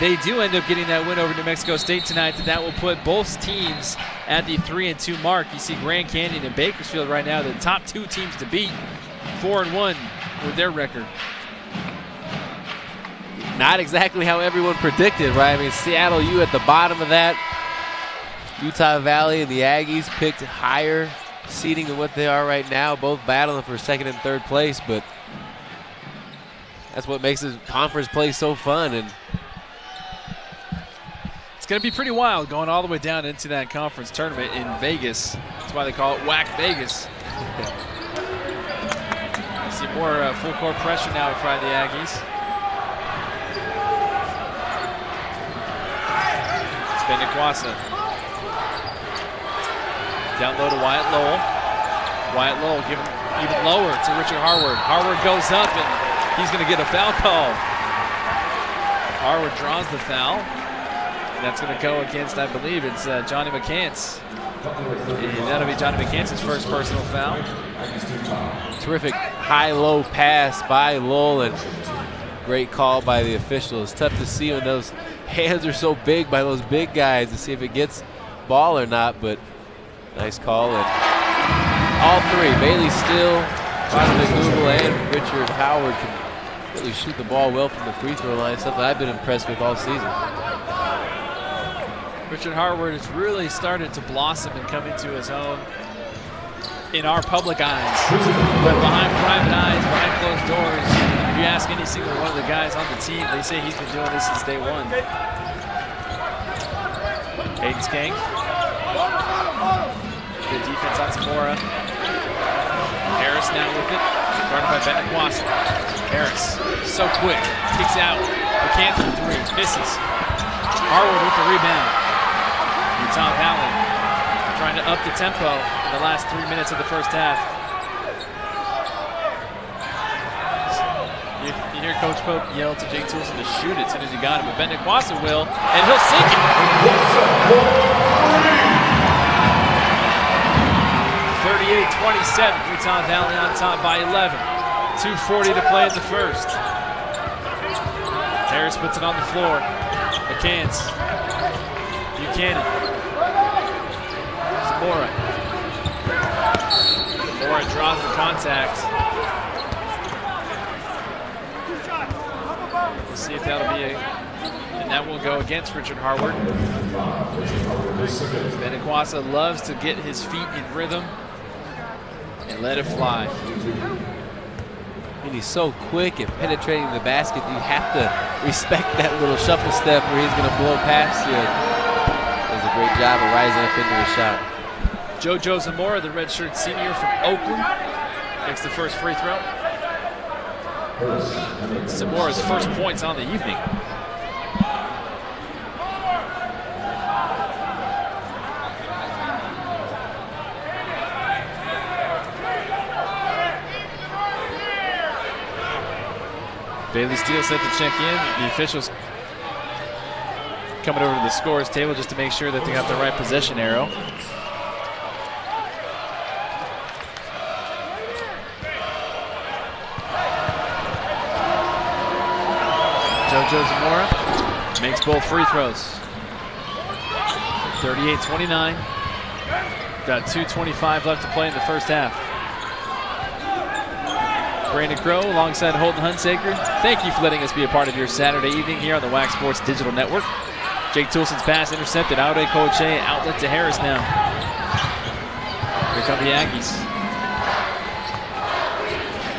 they do end up getting that win over New Mexico State tonight, that will put both teams at the 3-2 mark. You see Grand Canyon and Bakersfield right now, the top 2 teams to beat, 4-1 with their record. Not exactly how everyone predicted, right? I mean, Seattle U at the bottom of that. Utah Valley and the Aggies picked higher seeding than what they are right now, both battling for second and third place, but that's what makes the conference play so fun. And it's going to be pretty wild going all the way down into that conference tournament in Vegas. That's why they call it Whack Vegas. You see more full court pressure now by the Aggies. It's Bendequasa. Down low to Wyatt Lowell. Wyatt Lowell giving even lower to Richard Harward. Harward goes up and he's going to get a foul call. Harward draws the foul. And that's going to go against, I believe, it's Johnny McCants. And that'll be Johnny McCants' first personal foul. Terrific high-low pass by Lowell, and great call by the official. It's tough to see when those hands are so big by those big guys to see if it gets ball or not, but nice call. And all 3, Bailey Still, Donovan Google, and Richard Howard can really shoot the ball well from the free throw line, something I've been impressed with all season. Richard Harward has really started to blossom and come into his own in our public eyes. But behind private eyes, behind closed doors, if you ask any single one of the guys on the team, they say he's been doing this since day one. Aiden Skank. Good defense on Zamora. Harris now with it. Guarded by Bendequasa. Harris, so quick. Kicks out. McCann for 3. Misses. Harwood with the rebound. Utah Valley trying to up the tempo in the last 3 minutes of the first half. You hear Coach Pope yell to Jake Toolson to shoot it as soon as he got him, but Bendequasa will, and he'll sink it. 38-27, Utah Valley on top by 11. 2:40 to play in the first. Harris puts it on the floor. McCants. Buchanan. Zamora. Zamora draws the contact. We'll see if that'll be and that will go against Richard Harward. Bendequasa loves to get his feet in rhythm and let it fly. And he's so quick at penetrating the basket, you have to respect that little shuffle step where he's going to blow past you. Does a great job of rising up into the shot. JoJo Zamora, the redshirt senior from Oakland, makes the first free throw. Zamora's first points on the evening. Bailey Steele set to check in. The officials coming over to the scores table just to make sure that they got the right possession arrow. JoJo Zamora makes both free throws. 38-29. Got 2:25 left to play in the first half. Brandon Crow alongside Holden Hunsaker. Thank you for letting us be a part of your Saturday evening here on the WAC Sports Digital Network. Jake Toolson's pass intercepted. Aude Koche outlet to Harris now. Here come the Aggies.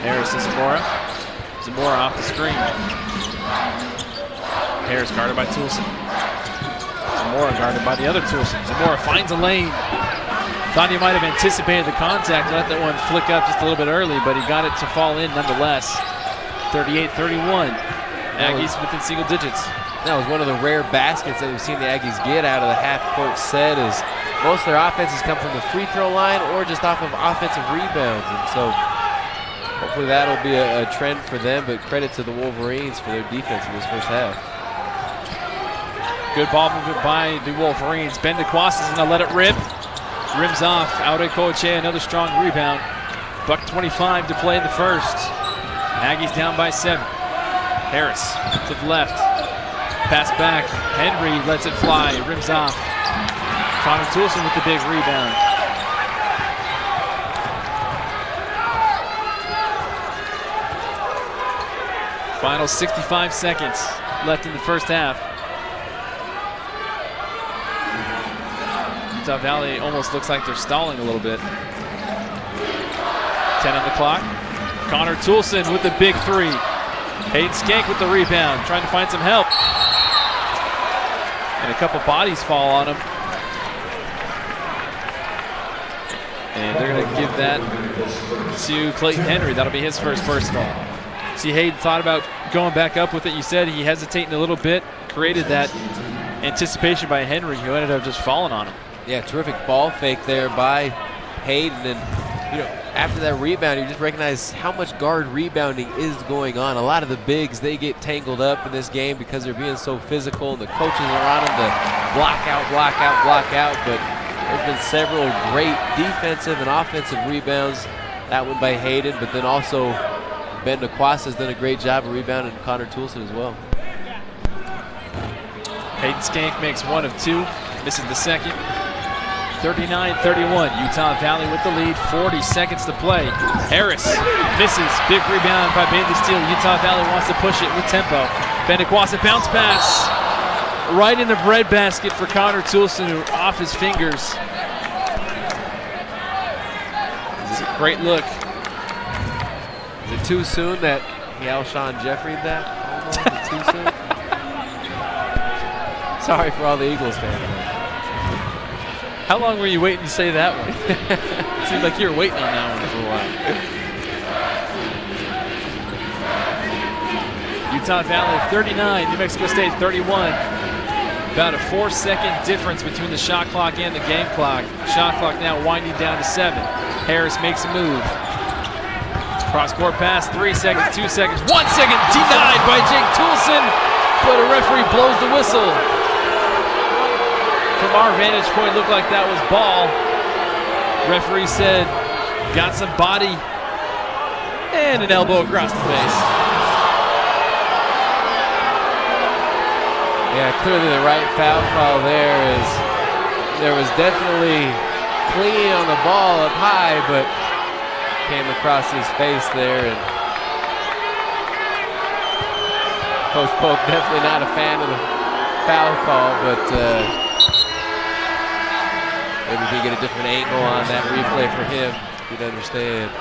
Harris to Zamora. Zamora off the screen. Harris guarded by Toolson. Zamora guarded by the other Toolson. Zamora finds a lane. Thought he might have anticipated the contact, let that one flick up just a little bit early, but he got it to fall in nonetheless. 38-31. Aggies within single digits. That was one of the rare baskets that we've seen the Aggies get out of the half-court set, as most of their offenses come from the free throw line or just off of offensive rebounds. And so hopefully that'll be a trend for them, but credit to the Wolverines for their defense in this first half. Good ball movement by the Wolverines. Ben DeQuast is going to let it rip. Rims off. Aude Koche, another strong rebound. $1:25 to play in the first. Aggies down by 7. Harris to the left. Pass back. Henry lets it fly. Rims off. Connor Toulson with the big rebound. Final 65 seconds left in the first half. Utah Valley almost looks like they're stalling a little bit. 10 on the clock. Connor Toulson with the big 3. Hayden Skank with the rebound, trying to find some help. And a couple bodies fall on him. And they're going to give that to Clayton Henry. That'll be his first personal. See, Hayden thought about going back up with it. You said he hesitating a little bit, created that anticipation by Henry, who ended up just falling on him. Yeah, terrific ball fake there by Hayden. And, you know, after that rebound, you just recognize how much guard rebounding is going on. A lot of the bigs, they get tangled up in this game because they're being so physical, and the coaches are on them to block out, block out, block out. But there's been several great defensive and offensive rebounds. That one by Hayden, but then also Ben DeQuast has done a great job of rebounding Connor Toulson as well. Hayden Skank makes 1 of 2, misses the second. 39-31, Utah Valley with the lead, 40 seconds to play. Harris misses, big rebound by Bailey Steele. Utah Valley wants to push it with tempo. Ben DeQuast, bounce pass right in the breadbasket for Connor Toulson, who off his fingers. This is a great look. Is it too soon that Alshon Jeffrey'd that? Almost too soon? Sorry for all the Eagles fans. How long were you waiting to say that one? Seemed like you were waiting on that one for a while. Utah Valley 39, New Mexico State 31. About a 4-second difference between the shot clock and the game clock. Shot clock now winding down to 7. Harris makes a move. Cross-court pass, 3 seconds, 2 seconds, 1 second, denied by Jake Toulson, but a referee blows the whistle. From our vantage point, looked like that was ball. Referee said, got some body, and an elbow across the face. Yeah, clearly the right foul call there is, there was definitely clean on the ball up high, but came across his face there. And Coach Polk definitely not a fan of the foul call, but maybe we can get a different angle on that replay for him. You'd understand.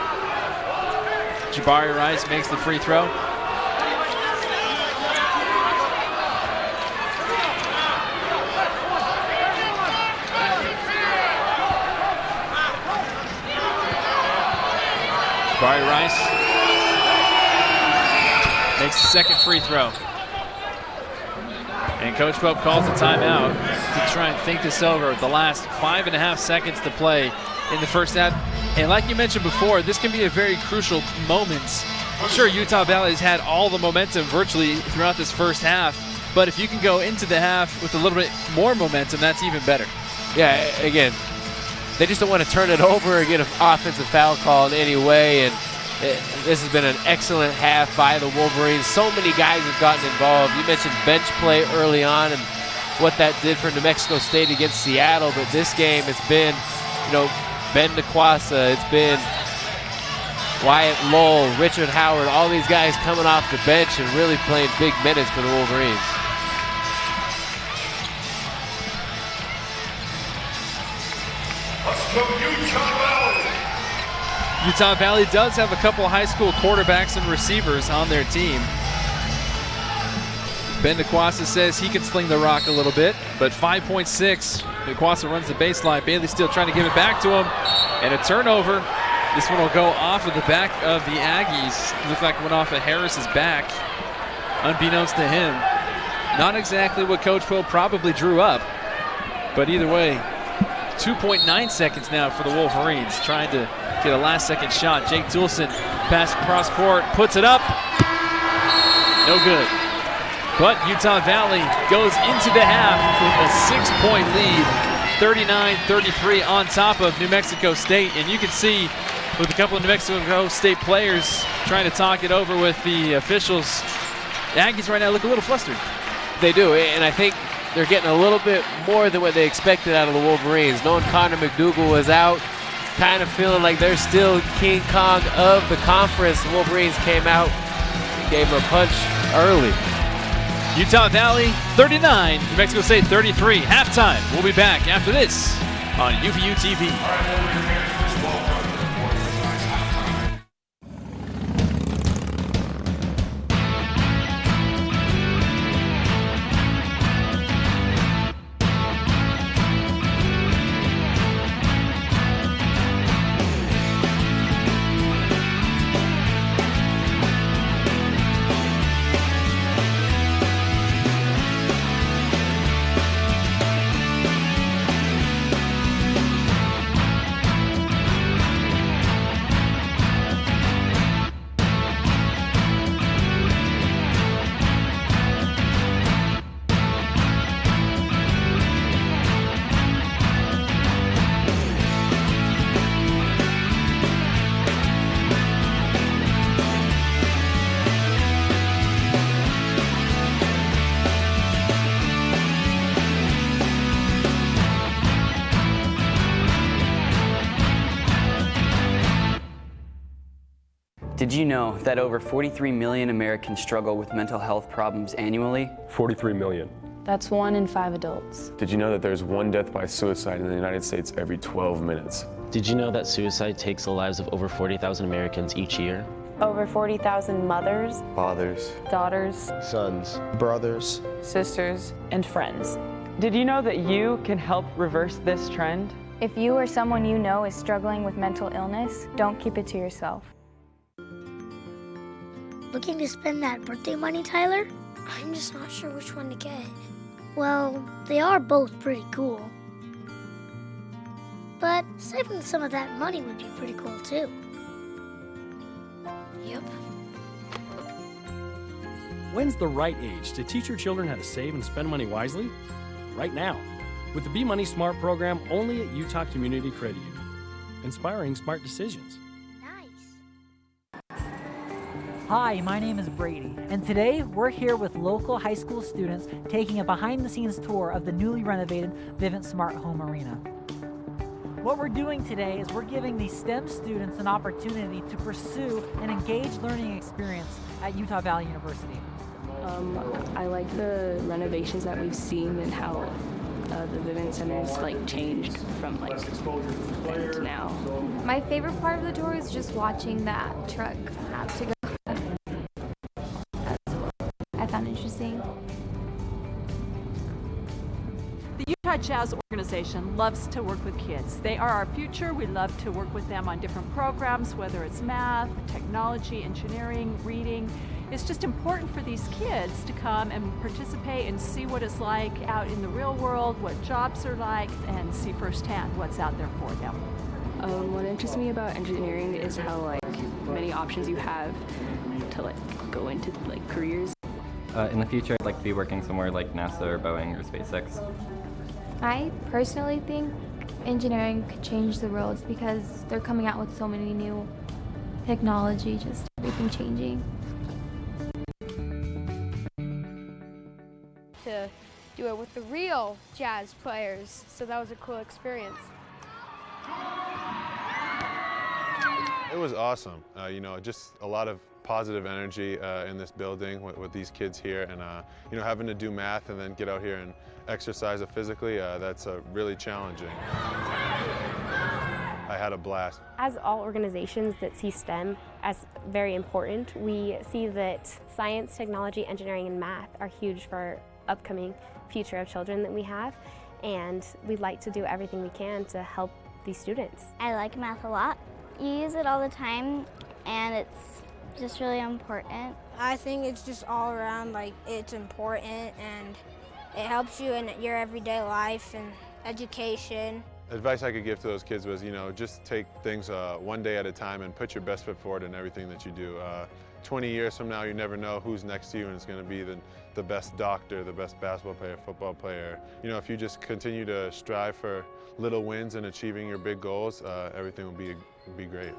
Jabari Rice makes the free throw. Jabari Rice makes the second free throw. And Coach Pope calls a timeout to try and think this over with the last 5.5 seconds to play in the first half. And like you mentioned before, this can be a very crucial moment. Sure, Utah Valley has had all the momentum virtually throughout this first half, but if you can go into the half with a little bit more momentum, that's even better. Yeah, again, they just don't want to turn it over or get an offensive foul call in any way. And this has been an excellent half by the Wolverines. So many guys have gotten involved. You mentioned bench play early on and what that did for New Mexico State against Seattle. But this game, it's been, you know, Ben DeQuasta, it's been Wyatt Lowell, Richard Howard, all these guys coming off the bench and really playing big minutes for the Wolverines. Utah Valley does have a couple high school quarterbacks and receivers on their team. Ben DeQuasta says he can sling the rock a little bit, but 5.6. DeQuasta runs the baseline. Bailey Steele trying to give it back to him, and a turnover. This one will go off of the back of the Aggies. Looked like it went off of Harris's back, unbeknownst to him. Not exactly what Coach Pope probably drew up, but either way, 2.9 seconds now for the Wolverines, trying to get a last-second shot. Jake Toulson, pass across court, puts it up. No good. But Utah Valley goes into the half with a 6-point lead, 39-33 on top of New Mexico State. And you can see with a couple of New Mexico State players trying to talk it over with the officials, the Aggies right now look a little flustered. They do, and I think they're getting a little bit more than what they expected out of the Wolverines. Knowing Connor McDougal was out, kind of feeling like they're still King Kong of the conference. The Wolverines came out and gave them a punch early. Utah Valley 39, New Mexico State 33. Halftime. We'll be back after this on UVU TV. Did you know that over 43 million Americans struggle with mental health problems annually? 43 million. That's 1 in 5 adults. Did you know that there's 1 death by suicide in the United States every 12 minutes? Did you know that suicide takes the lives of over 40,000 Americans each year? Over 40,000 mothers, fathers, daughters, sons, brothers, sisters, and friends. Did you know that you can help reverse this trend? If you or someone you know is struggling with mental illness, don't keep it to yourself. Looking to spend that birthday money, Tyler? I'm just not sure which one to get. Well, they are both pretty cool. But saving some of that money would be pretty cool too. Yep. When's the right age to teach your children how to save and spend money wisely? Right now, with the Be Money Smart program only at Utah Community Credit Union. Inspiring smart decisions. Hi, my name is Brady, and today we're here with local high school students taking a behind-the-scenes tour of the newly renovated Vivint Smart Home Arena. What we're doing today is we're giving these STEM students an opportunity to pursue an engaged learning experience at Utah Valley University. I like the renovations that we've seen and how the Vivint Center's changed from then to now. My favorite part of the tour is just watching that truck have to go. I found interesting. The Utah Jazz Organization loves to work with kids. They are our future. We love to work with them on different programs, whether it's math, technology, engineering, reading. It's just important for these kids to come and participate and see what it's like out in the real world, what jobs are like, and see firsthand what's out there for them. What interests me about engineering is how many options you have to go into careers. In the future, I'd like to be working somewhere like NASA or Boeing or SpaceX. I personally think engineering could change the world because they're coming out with so many new technology, just everything changing. To do it with the real jazz players, so that was a cool experience. It was awesome. Just a lot of positive energy in this building with these kids here, and having to do math and then get out here and exercise it physically, that's really challenging. I had a blast. As all organizations that see STEM as very important, we see that science, technology, engineering, and math are huge for our upcoming future of children that we have, and we'd like to do everything we can to help these students. I like math a lot. You use it all the time, and it's just really important. I think it's just all around, it's important and it helps you in your everyday life and education. Advice I could give to those kids was, just take things one day at a time and put your best foot forward in everything that you do. 20 years from now, you never know who's next to you, and it's going to be the best doctor, the best basketball player, football player. You know, if you just continue to strive for little wins and achieving your big goals, everything will be great.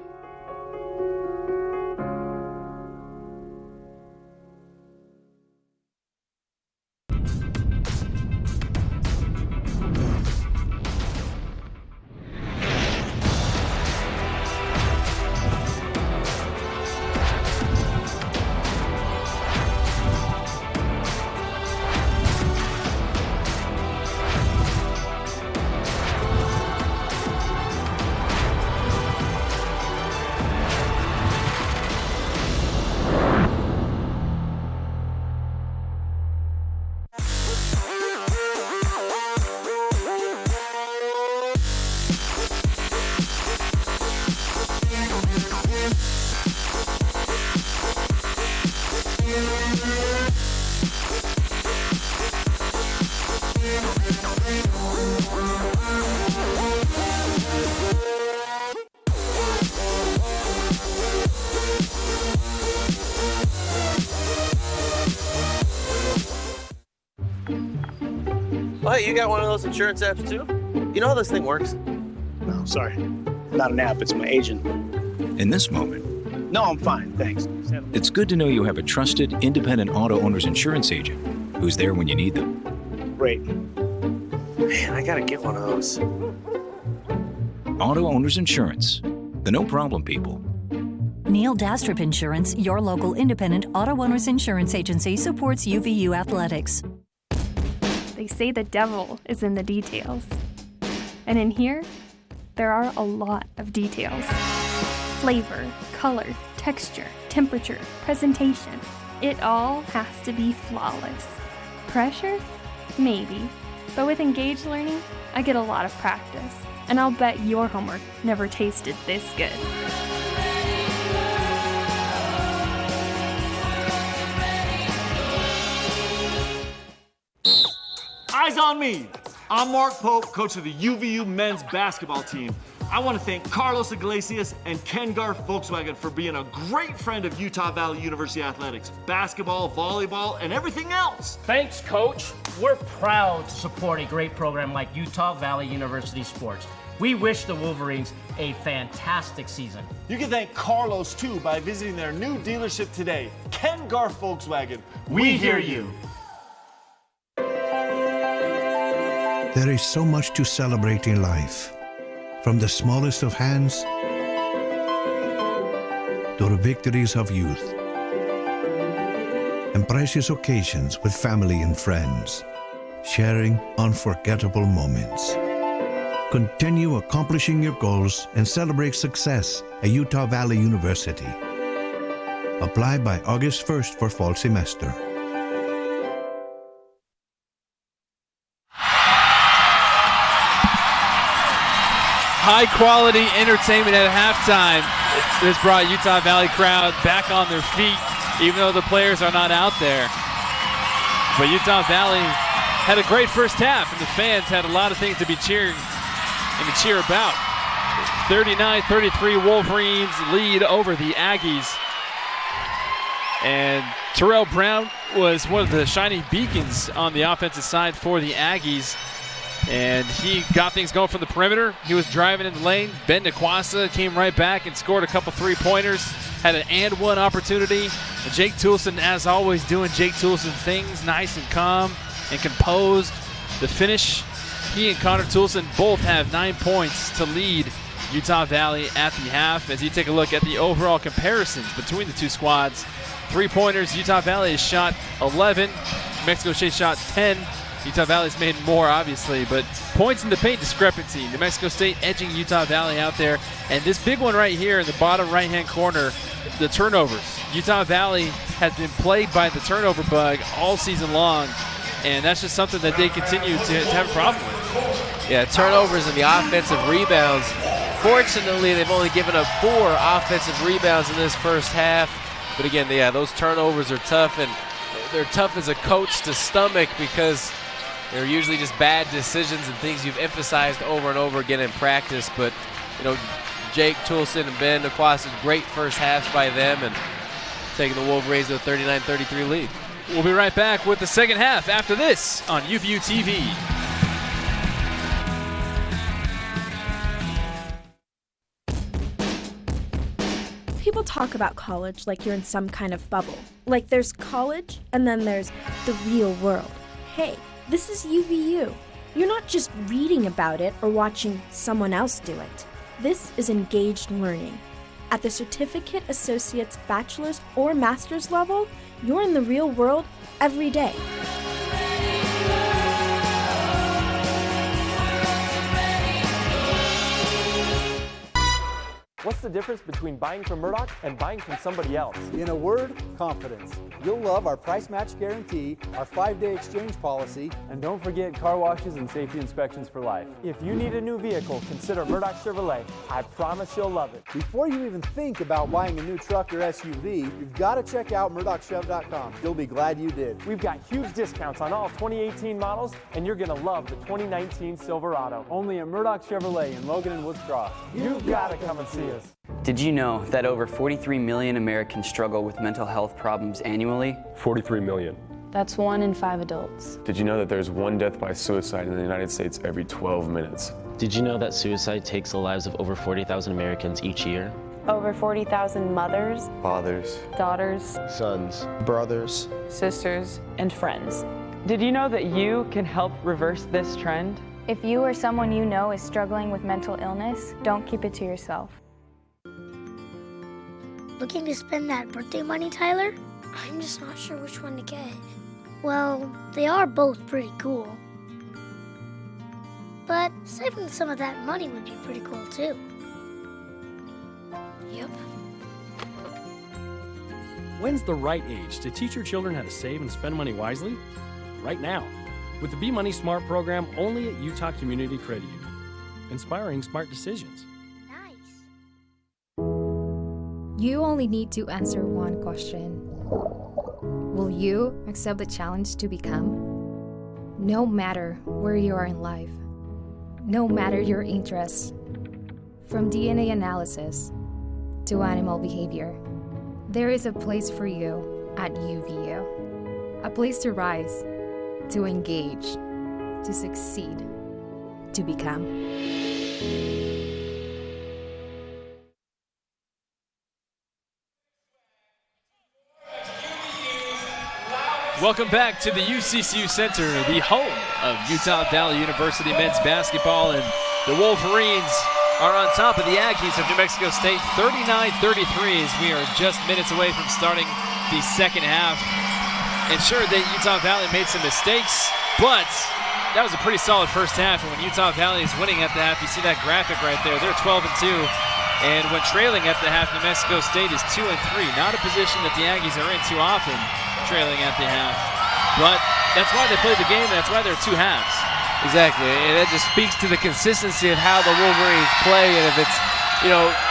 Oh, hey, you got one of those insurance apps too? You know how this thing works? No, sorry. Not an app, it's my agent. In this moment, no, I'm fine, thanks. It's good to know you have a trusted, independent auto owner's insurance agent who's there when you need them. Great. Man, I gotta get one of those. Auto Owners Insurance, the no problem people. Neil Dastrup Insurance, your local independent auto owners insurance agency, supports UVU athletics. They say the devil is in the details. And in here, there are a lot of details. Flavor, color, texture, temperature, presentation. It all has to be flawless. Pressure? Maybe. But with engaged learning, I get a lot of practice. And I'll bet your homework never tasted this good. Eyes on me! I'm Mark Pope, coach of the UVU men's basketball team. I want to thank Carlos Iglesias and Ken Garf Volkswagen for being a great friend of Utah Valley University athletics, basketball, volleyball, and everything else. Thanks, Coach. We're proud to support a great program like Utah Valley University Sports. We wish the Wolverines a fantastic season. You can thank Carlos, too, by visiting their new dealership today, Ken Garf Volkswagen. We hear you. There is so much to celebrate in life, from the smallest of hands to the victories of youth and precious occasions with family and friends, sharing unforgettable moments. Continue accomplishing your goals and celebrate success at Utah Valley University. Apply by August 1st for fall semester. High-quality entertainment at halftime. This brought Utah Valley crowd back on their feet, even though the players are not out there. But Utah Valley had a great first half, and the fans had a lot of things to be cheering and to cheer about. 39-33 Wolverines lead over the Aggies. And Terrell Brown was one of the shining beacons on the offensive side for the Aggies. And he got things going from the perimeter. He was driving in the lane. Ben Nikwasa came right back and scored a couple three-pointers. Had an and-one opportunity. And Jake Toulson, as always, doing Jake Toulson things, nice and calm and composed. The finish, he and Connor Toulson both have 9 points to lead Utah Valley at the half. As you take a look at the overall comparisons between the two squads, three-pointers, Utah Valley has shot 11. Mexico State shot 10. Utah Valley's made more, obviously, but points in the paint discrepancy. New Mexico State edging Utah Valley out there. And this big one right here in the bottom right-hand corner, the turnovers. Utah Valley has been plagued by the turnover bug all season long, and that's just something that they continue to have a problem with. Yeah, turnovers and the offensive rebounds. Fortunately, they've only given up 4 offensive rebounds in this first half. But again, yeah, those turnovers are tough, and they're tough as a coach to stomach because they're usually just bad decisions and things you've emphasized over and over again in practice. But, you know, Jake Toulson and Ben Nikwasa, great first halves by them. And taking the Wolverines to a 39-33 lead. We'll be right back with the second half after this on UVU TV. People talk about college like you're in some kind of bubble. Like there's college, and then there's the real world. Hey, this is UVU. You're not just reading about it or watching someone else do it. This is engaged learning. At the certificate, associate's, bachelor's, or master's level, you're in the real world every day. What's the difference between buying from Murdoch and buying from somebody else? In a word, confidence. You'll love our price match guarantee, our 5-day exchange policy, and don't forget car washes and safety inspections for life. If you need a new vehicle, consider Murdoch Chevrolet. I promise you'll love it. Before you even think about buying a new truck or SUV, you've got to check out MurdochChev.com. You'll be glad you did. We've got huge discounts on all 2018 models, and you're going to love the 2019 Silverado. Only at Murdoch Chevrolet in Logan and Woods Cross. You've got to come and see us. Did you know that over 43 million Americans struggle with mental health problems annually? 43 million. That's 1 in 5 adults. Did you know that there's 1 death by suicide in the United States every 12 minutes? Did you know that suicide takes the lives of over 40,000 Americans each year? Over 40,000 mothers, Fathers, daughters, sons, brothers, sisters, and friends. Did you know that you can help reverse this trend? If you or someone you know is struggling with mental illness, don't keep it to yourself. Looking to spend that birthday money, Tyler? I'm just not sure which one to get. Well, they are both pretty cool. But saving some of that money would be pretty cool too. Yep. When's the right age to teach your children how to save and spend money wisely? Right now, with the Be Money Smart program only at Utah Community Credit Union. Inspiring smart decisions. You only need to answer one question. Will you accept the challenge to become? No matter where you are in life, no matter your interests, from DNA analysis to animal behavior, there is a place for you at UVU. A place to rise, to engage, to succeed, to become. Welcome back to the UCCU Center, the home of Utah Valley University men's basketball, and the Wolverines are on top of the Aggies of New Mexico State, 39-33, as we are just minutes away from starting the second half. And sure, that Utah Valley made some mistakes, but that was a pretty solid first half. And when Utah Valley is winning at the half, you see that graphic right there. They're 12-2. And when trailing at the half, New Mexico State is 2-3. Not a position that the Aggies are in too often, trailing at the half. But that's why they play the game, and that's why there are 2 halves. Exactly, and that just speaks to the consistency of how the Wolverines play. And if it's,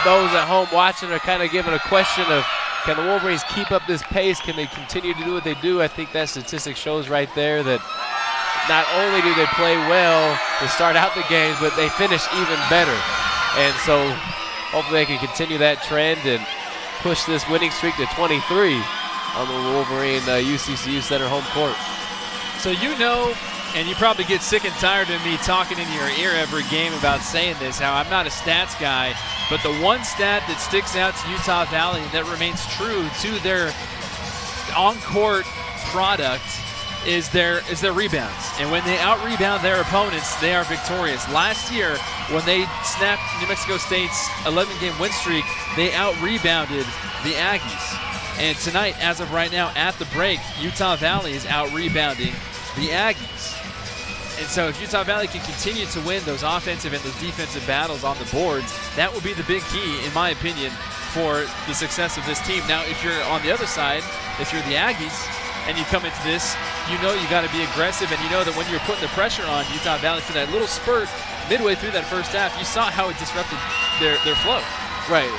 those at home watching are kind of giving a question of, can the Wolverines keep up this pace? Can they continue to do what they do? I think that statistic shows right there that not only do they play well to start out the games, but they finish even better. And so hopefully they can continue that trend and push this winning streak to 23 on the Wolverine UCCU Center home court. So and you probably get sick and tired of me talking in your ear every game about saying this, how I'm not a stats guy, but the one stat that sticks out to Utah Valley that remains true to their on-court product is their rebounds. And when they out-rebound their opponents, they are victorious. Last year, when they snapped New Mexico State's 11-game win streak, they out-rebounded the Aggies. And tonight, as of right now, at the break, Utah Valley is out-rebounding the Aggies. And so if Utah Valley can continue to win those offensive and those defensive battles on the boards, that will be the big key, in my opinion, for the success of this team. Now, if you're on the other side, if you're the Aggies, and you come into this, you got to be aggressive, and you know that when you're putting the pressure on Utah Valley for that little spurt midway through that first half, you saw how it disrupted their flow. Right.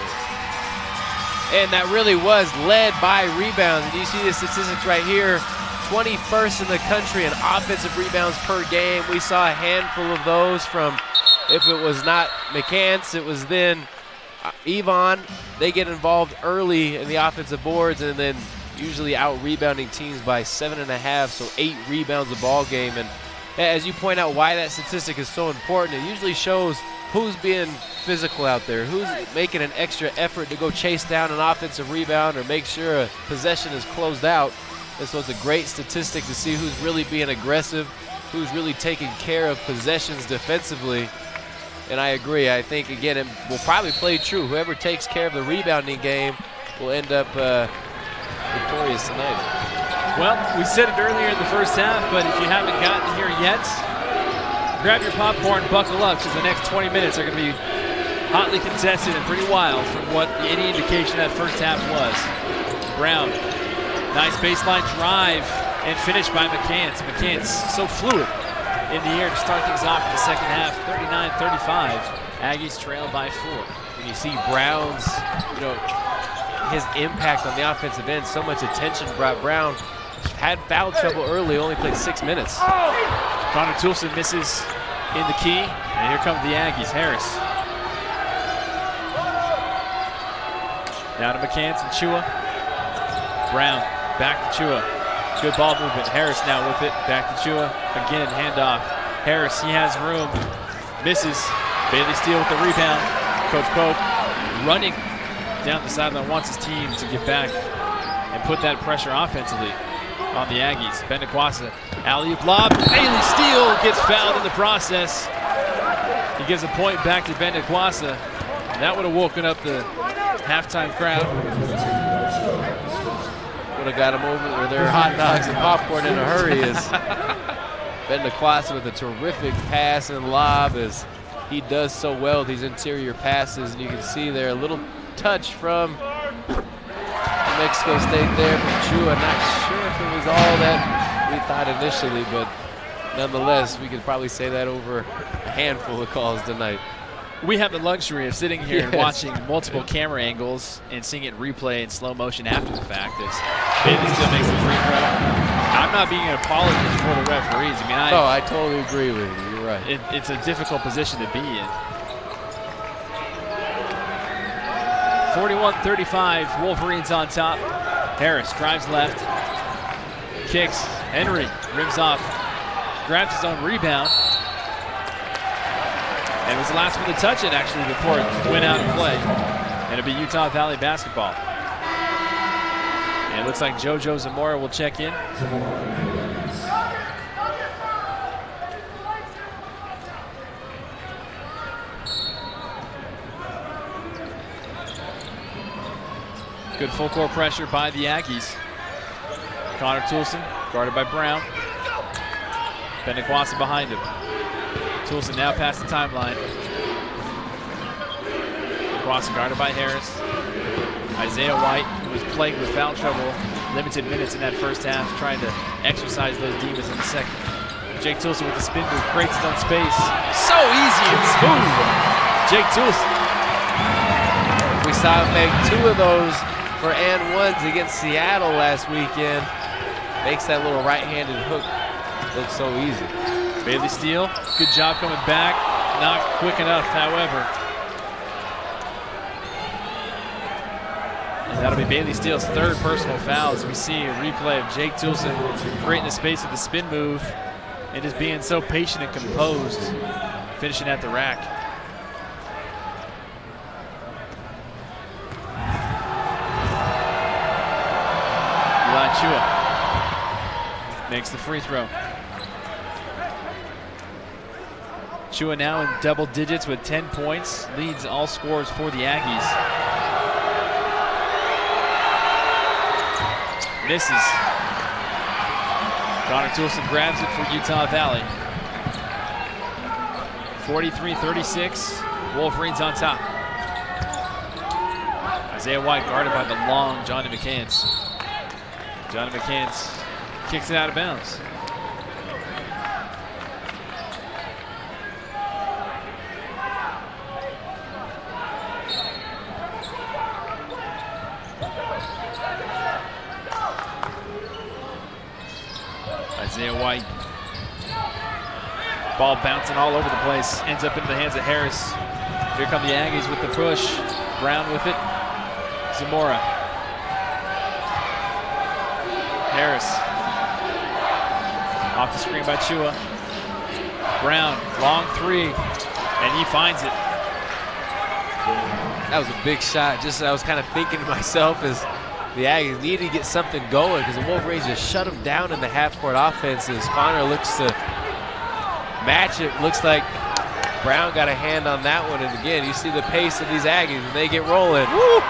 And that really was led by rebounds. And you see the statistics right here, 21st in the country in offensive rebounds per game. We saw a handful of those from, if it was not McCants, it was then Yvonne, they get involved early in the offensive boards and then usually out-rebounding teams by 7.5, so 8 rebounds a ball game. And as you point out why that statistic is so important, it usually shows who's being physical out there, who's making an extra effort to go chase down an offensive rebound or make sure a possession is closed out. And so it's a great statistic to see who's really being aggressive, who's really taking care of possessions defensively. And I agree. I think, again, it will probably play true. Whoever takes care of the rebounding game will end up victorious tonight. Well, we said it earlier in the first half, but if you haven't gotten here yet, grab your popcorn, buckle up, because the next 20 minutes are going to be hotly contested and pretty wild from what any indication that first half was. Brown, nice baseline drive and finish by McCants. McCants so fluid in the air to start things off in the second half, 39-35. Aggies trail by 4. When you see Brown's, his impact on the offensive end, so much attention brought Brown. Had foul trouble early, only played 6 minutes. Connor Toulson misses in the key, and here come the Aggies. Harris. Now to McCants and Chua. Brown, back to Chua. Good ball movement. Harris now with it. Back to Chua. Again, handoff. Harris, he has room. Misses. Bailey Steele with the rebound. Coach Pope running down the sideline, wants his team to get back and put that pressure offensively on the Aggies. Bendequasa, alley-oop lob. Bailey Steele gets fouled in the process. He gives a point back to Bendequasa. That would have woken up the halftime crowd. Would have got them over with their hot dogs and popcorn in a hurry. As Bendequasa with a terrific pass and lob, as he does so well these interior passes. And you can see there a little touch from Mexico State there from Chua. Not sure if it was all that we thought initially, but nonetheless, we could probably say that over a handful of calls tonight. We have the luxury of sitting here and watching multiple camera angles and seeing it replay in slow motion after the fact as Bailey Steele makes the free throw. I'm not being an apologist for the referees. I totally agree with you. You're right. It's a difficult position to be in. 41-35, Wolverines on top. Harris drives left, kicks. Henry rims off, grabs his own rebound. And was the last one to touch it, actually, before it went out of play. And it'll be Utah Valley basketball. And it looks like JoJo Zamora will check in. Good full court pressure by the Aggies. Connor Toulson guarded by Brown. Bendequasa behind him. Toulson now past the timeline. Bendequasa guarded by Harris. Isaiah White, who was plagued with foul trouble, limited minutes in that first half, trying to exercise those demons in the second. Jake Toulson with the spin move, creates his own space. So easy and smooth. Jake Toulson. We saw him make 2 of those for and ones against Seattle last weekend. Makes that little right-handed hook look so easy. Bailey Steele, good job coming back. Not quick enough, however. And that'll be Bailey Steele's 3rd personal foul as we see a replay of Jake Toulson creating the space with the spin move and just being so patient and composed, finishing at the rack. Chua makes the free throw. Chua now in double digits with 10 points, leads all scores for the Aggies. Misses. Connor Toulson grabs it for Utah Valley. 43-36, Wolverines on top. Isaiah White guarded by the long Johnny McCants. Johnny McCants kicks it out of bounds. Isaiah White. Ball bouncing all over the place. Ends up into the hands of Harris. Here come the Aggies with the push. Brown with it. Zamora. Harris. Off the screen by Chua. Brown, long three, and he finds it. That was a big shot. Just I was kind of thinking to myself as the Aggies need to get something going because the Wolverines just shut them down in the half-court offense. As Connor looks to match it, looks like Brown got a hand on that one. And again, you see the pace of these Aggies when they get rolling. Woo!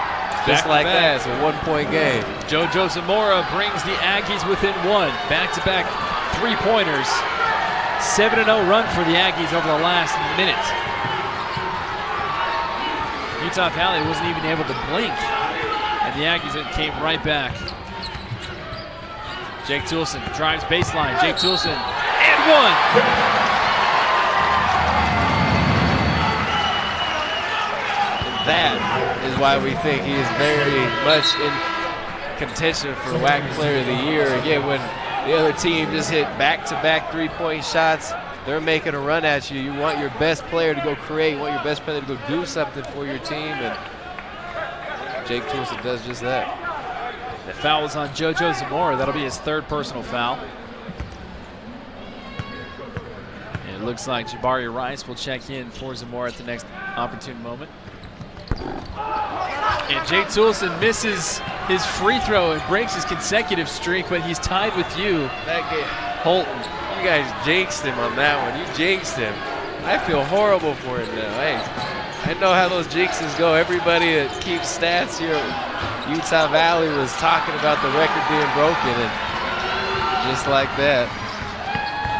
Just like that, it's a one-point game. JoJo Zamora brings the Aggies within one. Back-to-back three-pointers. 7-0 run for the Aggies over the last minute. Utah Valley wasn't even able to blink, and the Aggies came right back. Jake Toulson drives baseline. Jake Toulson, and one! That is why we think he is very much in contention for WAC Player of the Year. Again, when the other team just hit back-to-back three-point shots, they're making a run at you. You want your best player to go create. You want your best player to go do something for your team, and Jake Toulson does just that. The foul is on JoJo Zamora. That'll be his third personal foul. And it looks like Jabari Rice will check in for Zamora at the next opportune moment. And Jake Toulson misses his free throw and breaks his consecutive streak, but he's tied with you. That game, Holton. You guys jinxed him on that one. You jinxed him. I feel horrible for him now. Hey, I know how those jinxes go. Everybody that keeps stats here at Utah Valley was talking about the record being broken, and just like that.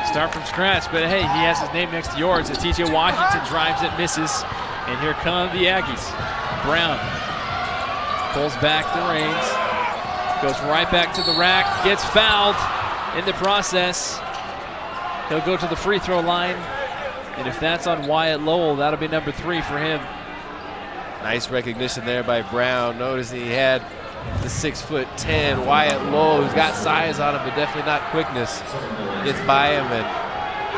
Start from scratch, but hey, he has his name next to yours. As TJ Washington drives it, misses, and here come the Aggies. Brown pulls back the reins, goes right back to the rack, gets fouled in the process. He'll go to the free throw line, and if that's on Wyatt Lowell, that'll be number 3 for him. Nice recognition there by Brown. Notice he had the 6'10" Wyatt Lowell, who's got size on him, but definitely not quickness. Gets by him, and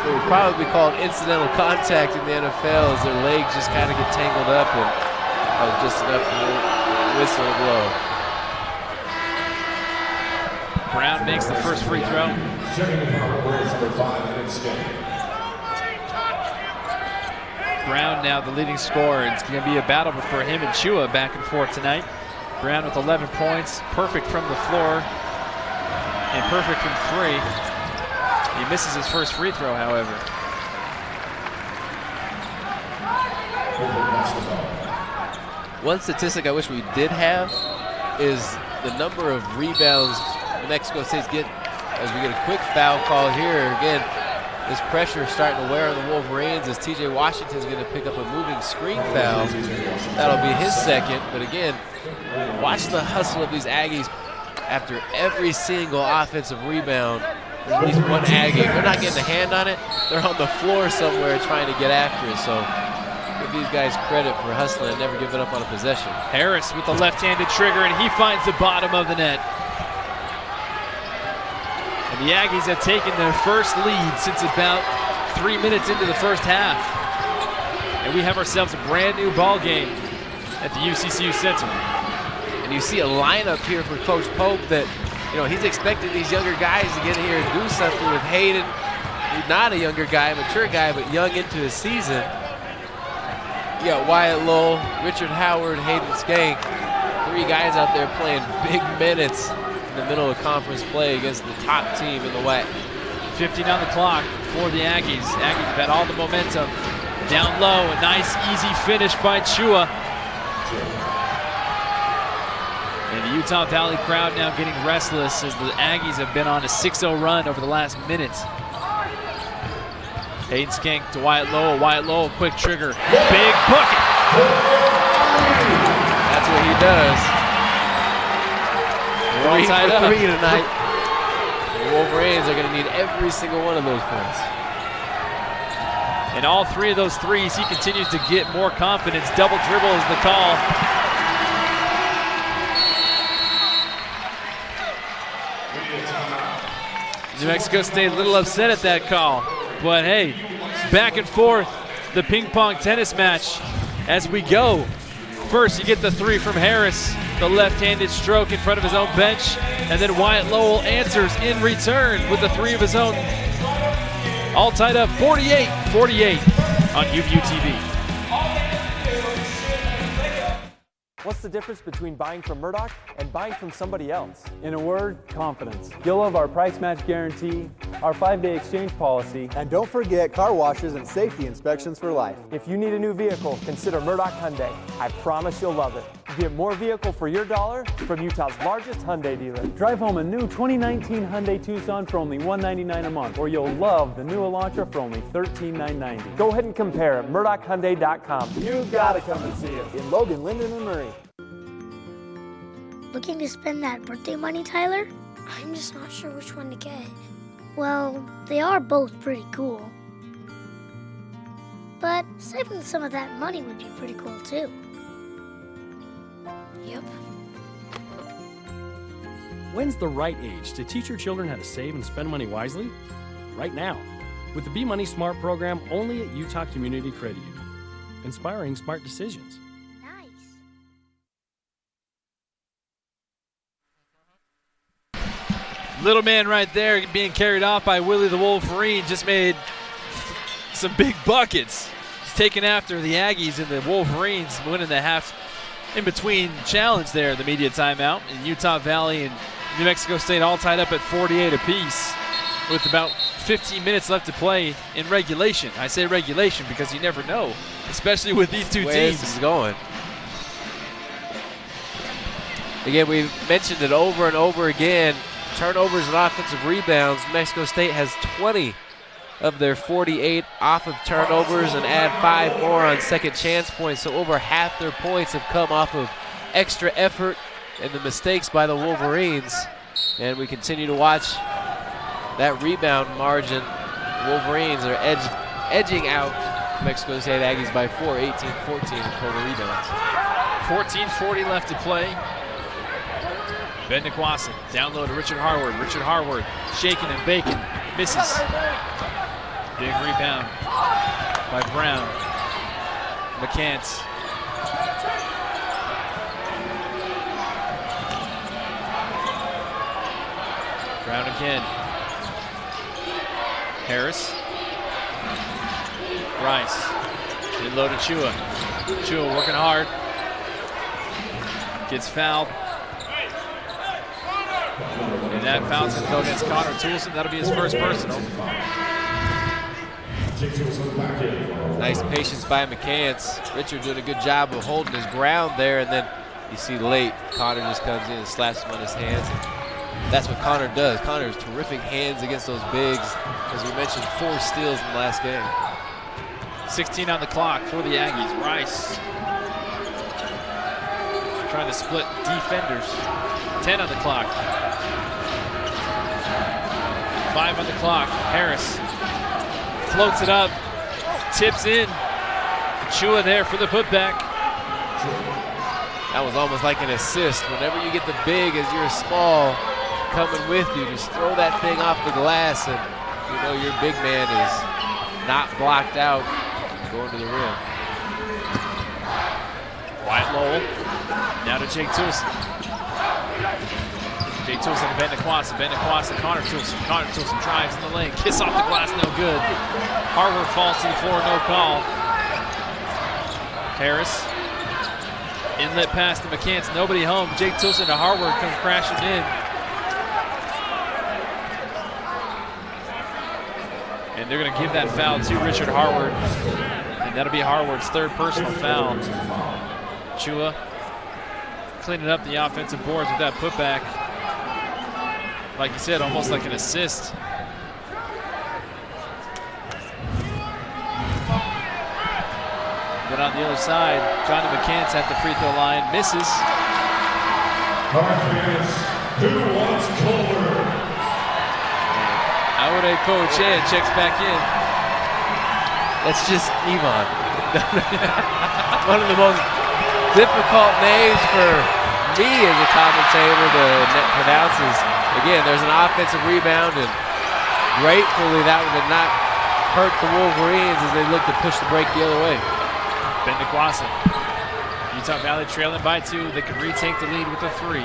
it would probably be called incidental contact in the NFL as their legs just kind of get tangled up, and that was just enough for the whistle to blow. Brown makes the first free throw. Brown now the leading scorer. It's going to be a battle for him and Chua back and forth tonight. Brown with 11 points, perfect from the floor, and perfect from 3. He misses his first free throw, however. One statistic I wish we did have is the number of rebounds New Mexico State's get as we get a quick foul call here. Again, this pressure is starting to wear on the Wolverines as TJ Washington's going to pick up a moving screen foul. That'll be his second, but again, watch the hustle of these Aggies after every single offensive rebound. There's at least one Aggie. If they're not getting a hand on it, they're on the floor somewhere trying to get after it. So give these guys credit for hustling and never giving up on a possession. Harris with the left-handed trigger, and he finds the bottom of the net. And the Aggies have taken their first lead since about 3 minutes into the first half. And we have ourselves a brand new ball game at the UCCU Center. And you see a lineup here for Coach Pope that, you know, he's expecting these younger guys to get in here and do something with Hayden. He's not a younger guy, a mature guy, but young into his season. You got Wyatt Lowell, Richard Howard, Hayden Skank. 3 guys out there playing big minutes in the middle of conference play against the top team in the WAC. 15 on the clock for the Aggies. Aggies have had all the momentum. Down low, a nice easy finish by Chua. And the Utah Valley crowd now getting restless as the Aggies have been on a 6-0 run over the last minute. Hayden Skank to Wyatt Lowell. Wyatt Lowell, quick trigger. Big bucket. That's what he does. We're all tied up. 3 tonight. The Wolverines are going to need every single one of those points. And all 3 of those threes, he continues to get more confidence. Double dribble is the call. New Mexico State a little upset at that call. But hey, back and forth, the ping pong tennis match as we go First, you get the three from Harris, the left-handed stroke in front of his own bench, and then Wyatt Lowell answers in return with the three of his own. All tied up 48-48 on UVU TV. What's the difference between buying from Murdoch and buying from somebody else? In a word, confidence. You'll love our price match guarantee, our 5-day exchange policy, and don't forget car washes and safety inspections for life. If you need a new vehicle, consider Murdoch Hyundai. I promise you'll love it. Get more vehicle for your dollar from Utah's largest Hyundai dealer. Drive home a new 2019 Hyundai Tucson for only $199 a month, or you'll love the new Elantra for only $13,990. Go ahead and compare at MurdochHyundai.com. You gotta come and see it in Logan, Linden, and Murray. Looking to spend that birthday money, Tyler? I'm just not sure which one to get. Well, they are both pretty cool. But saving some of that money would be pretty cool too. Yep. When's the right age to teach your children how to save and spend money wisely? Right now, with the Be Money Smart program only at Utah Community Credit Union. Inspiring smart decisions. Little man right there being carried off by Willie the Wolverine just made some big buckets. He's taken after the Aggies, and the Wolverines winning the half in between challenge there, the media timeout. And Utah Valley and New Mexico State all tied up at 48 apiece with about 15 minutes left to play in regulation. I say regulation because you never know, especially with these two teams. This is going. Again, we've mentioned it over and over again. Turnovers and offensive rebounds. Mexico State has 20 of their 48 off of turnovers and add 5 more on second chance points. So over half their points have come off of extra effort and the mistakes by the Wolverines. And we continue to watch that rebound margin. Wolverines are edging out Mexico State Aggies by 4, 18-14 in total rebounds. 14:40 left to play. Ben Niquassen down low to Richard Harward. Richard Harward shaking and baking, misses. Big rebound by Brown. McCants. Brown again. Harris. Rice. In low to Chua. Chua working hard. Gets fouled. And that foul's going to go against Connor Toulson. That'll be his first personal. Nice patience by McCants. Richard doing a good job of holding his ground there, and then you see late, Connor just comes in and slaps him on his hands. And that's what Connor does. Connor has terrific hands against those bigs. As we mentioned, 4 steals in the last game. 16 on the clock for the Aggies. Rice trying to split defenders. 10 on the clock. 5 on the clock. Harris floats it up, tips in. Chua there for the putback. That was almost like an assist. Whenever you get the big as you're small coming with you, just throw that thing off the glass and you know your big man is not blocked out going to the rim. Wyatt Lowell down to Jake Toulson. Jake Toulson to Ben Niquassen. Ben Niquassen, Connor Toulson. Connor Toulson drives in the lane. Kiss off the glass, no good. Harvard falls to the floor, no call. Harris. Inlet pass to McCants, nobody home. Jake Toulson to Harvard comes crashing in. And they're going to give that foul to Richard Harward. And that'll be Harward's 3rd personal foul. Chua cleaning up the offensive boards with that putback. Like you said, almost like an assist. Then on the other side, Johnny McCants at the free throw line, misses. Who wants color? Aure Ko-Chan checks back in. That's just Ivan. One of the most difficult names for me as a commentator to pronounce is, again, there's an offensive rebound, and gratefully that would not hurt the Wolverines as they look to push the break the other way. Ben Niquassen Utah Valley trailing by 2. They can retake the lead with a 3.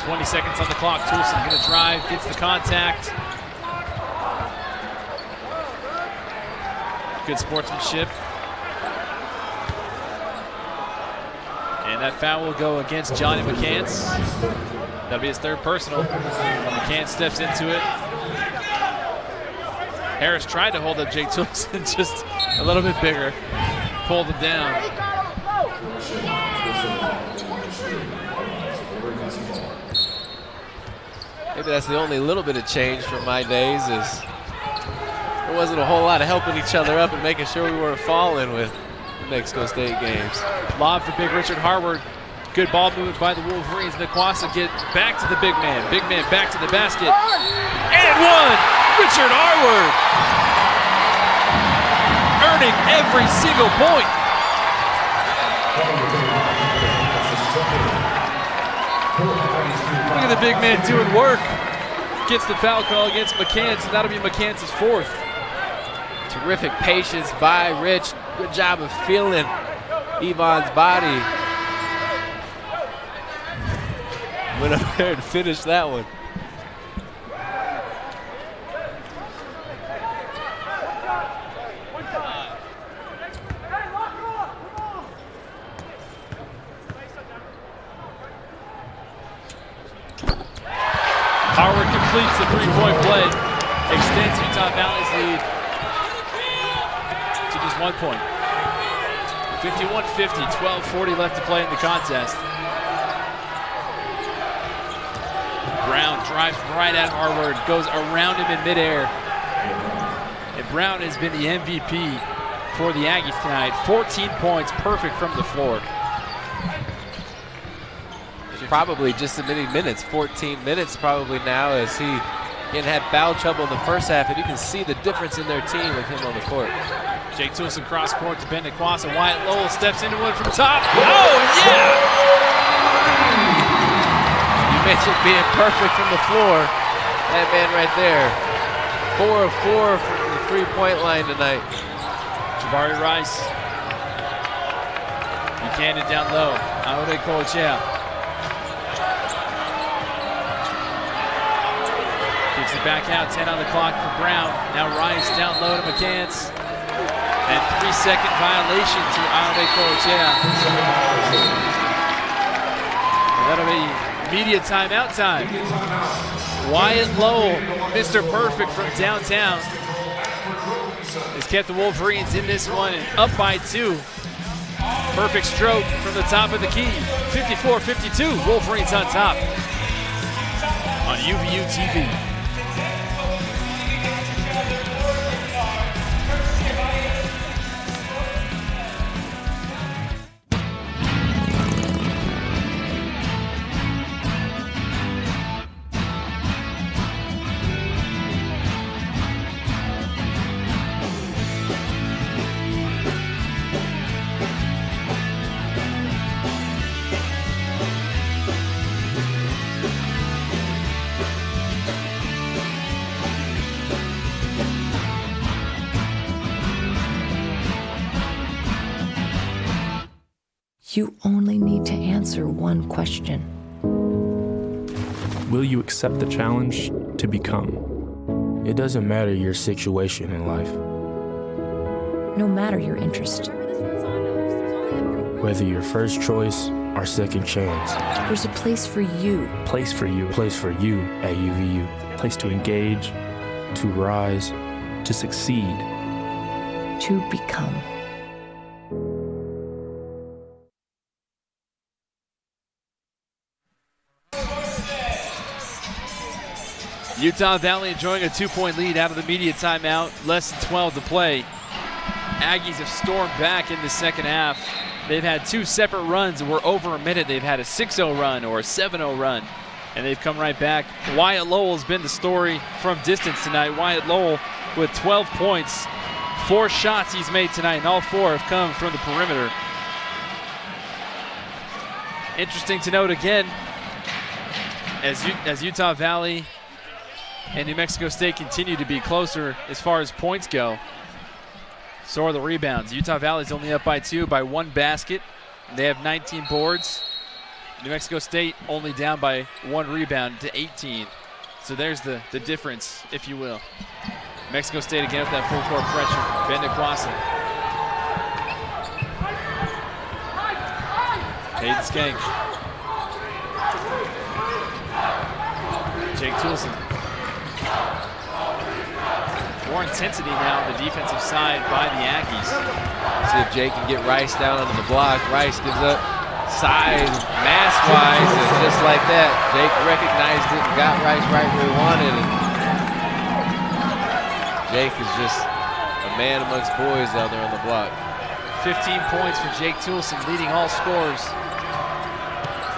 20 seconds on the clock. Toulson gonna drive, gets the contact. Good sportsmanship. And that foul will go against Johnny McCants. That'll be his 3rd personal. McCants steps into it. Harris tried to hold up Jake Toulson, just a little bit bigger. Pulled him down. Maybe that's the only little bit of change from my days is there wasn't a whole lot of helping each other up and making sure we weren't falling with the Mexico State games. Lob for big Richard Harward. Good ball movement by the Wolverines. Nikwasa get back to the big man. Big man back to the basket. And one! Richard Harward! Earning every single point. Look at the big man doing work. Gets the foul call against McCants, and that'll be McCants' 4th. Terrific patience by Rich. Good job of feeling Yvonne's body. Went up there and finished that one. Harward completes the 3-point play, extends Utah Valley's lead to just 1 point. 51-50, 12:40 left to play in the contest. Brown drives right at Harward, goes around him in midair. And Brown has been the MVP for the Aggies tonight. 14 points, perfect from the floor. Probably just as many minutes, 14 minutes probably now, as he again had foul trouble in the first half, and you can see the difference in their team with him on the court. Jake Toulson cross court to Ben Nikwasa. Wyatt Lowell steps into one from top. Oh, yeah! You mentioned being perfect from the floor. That man right there. 4 of 4 from the 3-point line tonight. Jabari Rice. Buchanan down low. Aode Kochea. Kicks it back out, 10 on the clock for Brown. Now Rice down low to McCants. And 3-second violation to Aode Kochea. That'll be media timeout time. Wyatt Lowell, Mr. Perfect from downtown, has kept the Wolverines in this one and up by 2. Perfect stroke from the top of the key. 54-52, Wolverines on top on UVU TV. You only need to answer one question. Will you accept the challenge to become? It doesn't matter your situation in life. No matter your interest. Whether your first choice or second chance. There's a place for you. Place for you. Place for you at UVU. Place to engage, to rise, to succeed, to become. Utah Valley enjoying a 2-point lead out of the media timeout. Less than 12 to play. Aggies have stormed back in the second half. They've had 2 separate runs and we're over a minute. They've had a 6-0 run or a 7-0 run, and they've come right back. Wyatt Lowell has been the story from distance tonight. Wyatt Lowell with 12 points. 4 shots he's made tonight, and all 4 have come from the perimeter. Interesting to note again, as Utah Valley and New Mexico State continue to be closer as far as points go, so are the rebounds. Utah Valley's only up by 2 by 1 basket. They have 19 boards. New Mexico State only down by 1 rebound to 18. So there's the difference, if you will. Mexico State again with that full court pressure. Bendequasa. Hayden Skank. Jake Toulson. More intensity now on the defensive side by the Aggies. See if Jake can get Rice down onto the block. Rice gives up size, mass-wise, and just like that, Jake recognized it and got Rice right where he wanted. And Jake is just a man amongst boys down there on the block. 15 points for Jake Toulson, leading all scorers.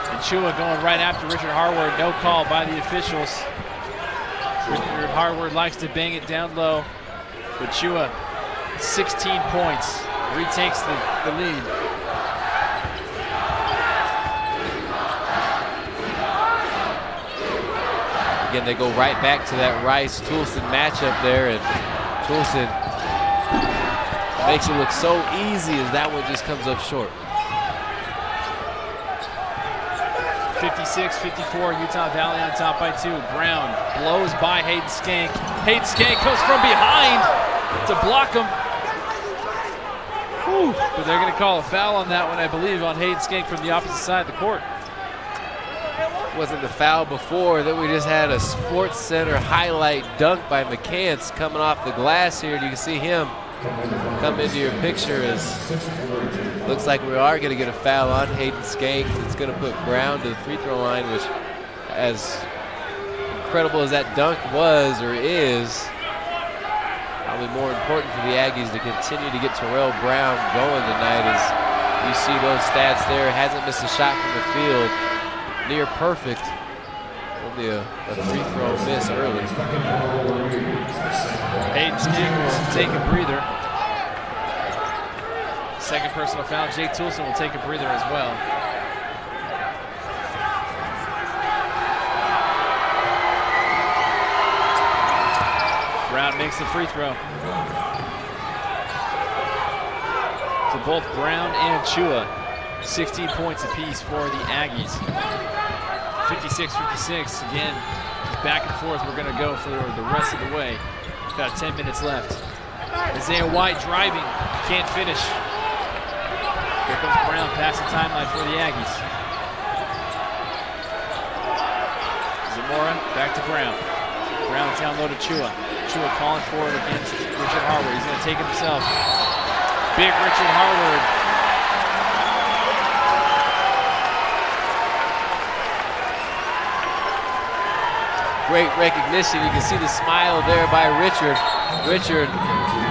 And Chua going right after Richard Harward. No call by the officials. Richard Harward likes to bang it down low, but Chua, 16 points, retakes the lead. Again, they go right back to that Rice-Toulson matchup there, and Toulson makes it look so easy as that one just comes up short. 56-54, Utah Valley on top by 2. Brown blows by Hayden Skank. Hayden Skank comes from behind to block him. Whew. But they're going to call a foul on that one, I believe, on Hayden Skank from the opposite side of the court. Wasn't the foul before, then we just had a Sports Center highlight dunk by McCants coming off the glass here. You can see him come into your picture as looks like we are going to get a foul on Hayden Skank. It's going to put Brown to the free throw line, which, as incredible as that dunk was or is, probably more important for the Aggies to continue to get Terrell Brown going tonight. As you see those stats there, hasn't missed a shot from the field, near perfect. Only a free throw miss early. Hayden Skank will take a breather. Second personal foul. Jake Toulson will take a breather as well. Brown makes the free throw. So both Brown and Chua, 16 points apiece for the Aggies. 56-56. Again, back and forth we're going to go for the rest of the way. About 10 minutes left. Isaiah White driving, can't finish. Here comes Brown past the timeline for the Aggies. Zamora back to Brown. Brown down low to Chua. Chua calling forward against Richard Harward. He's going to take it himself. Big Richard Harward. Great recognition. You can see the smile there by Richard. Richard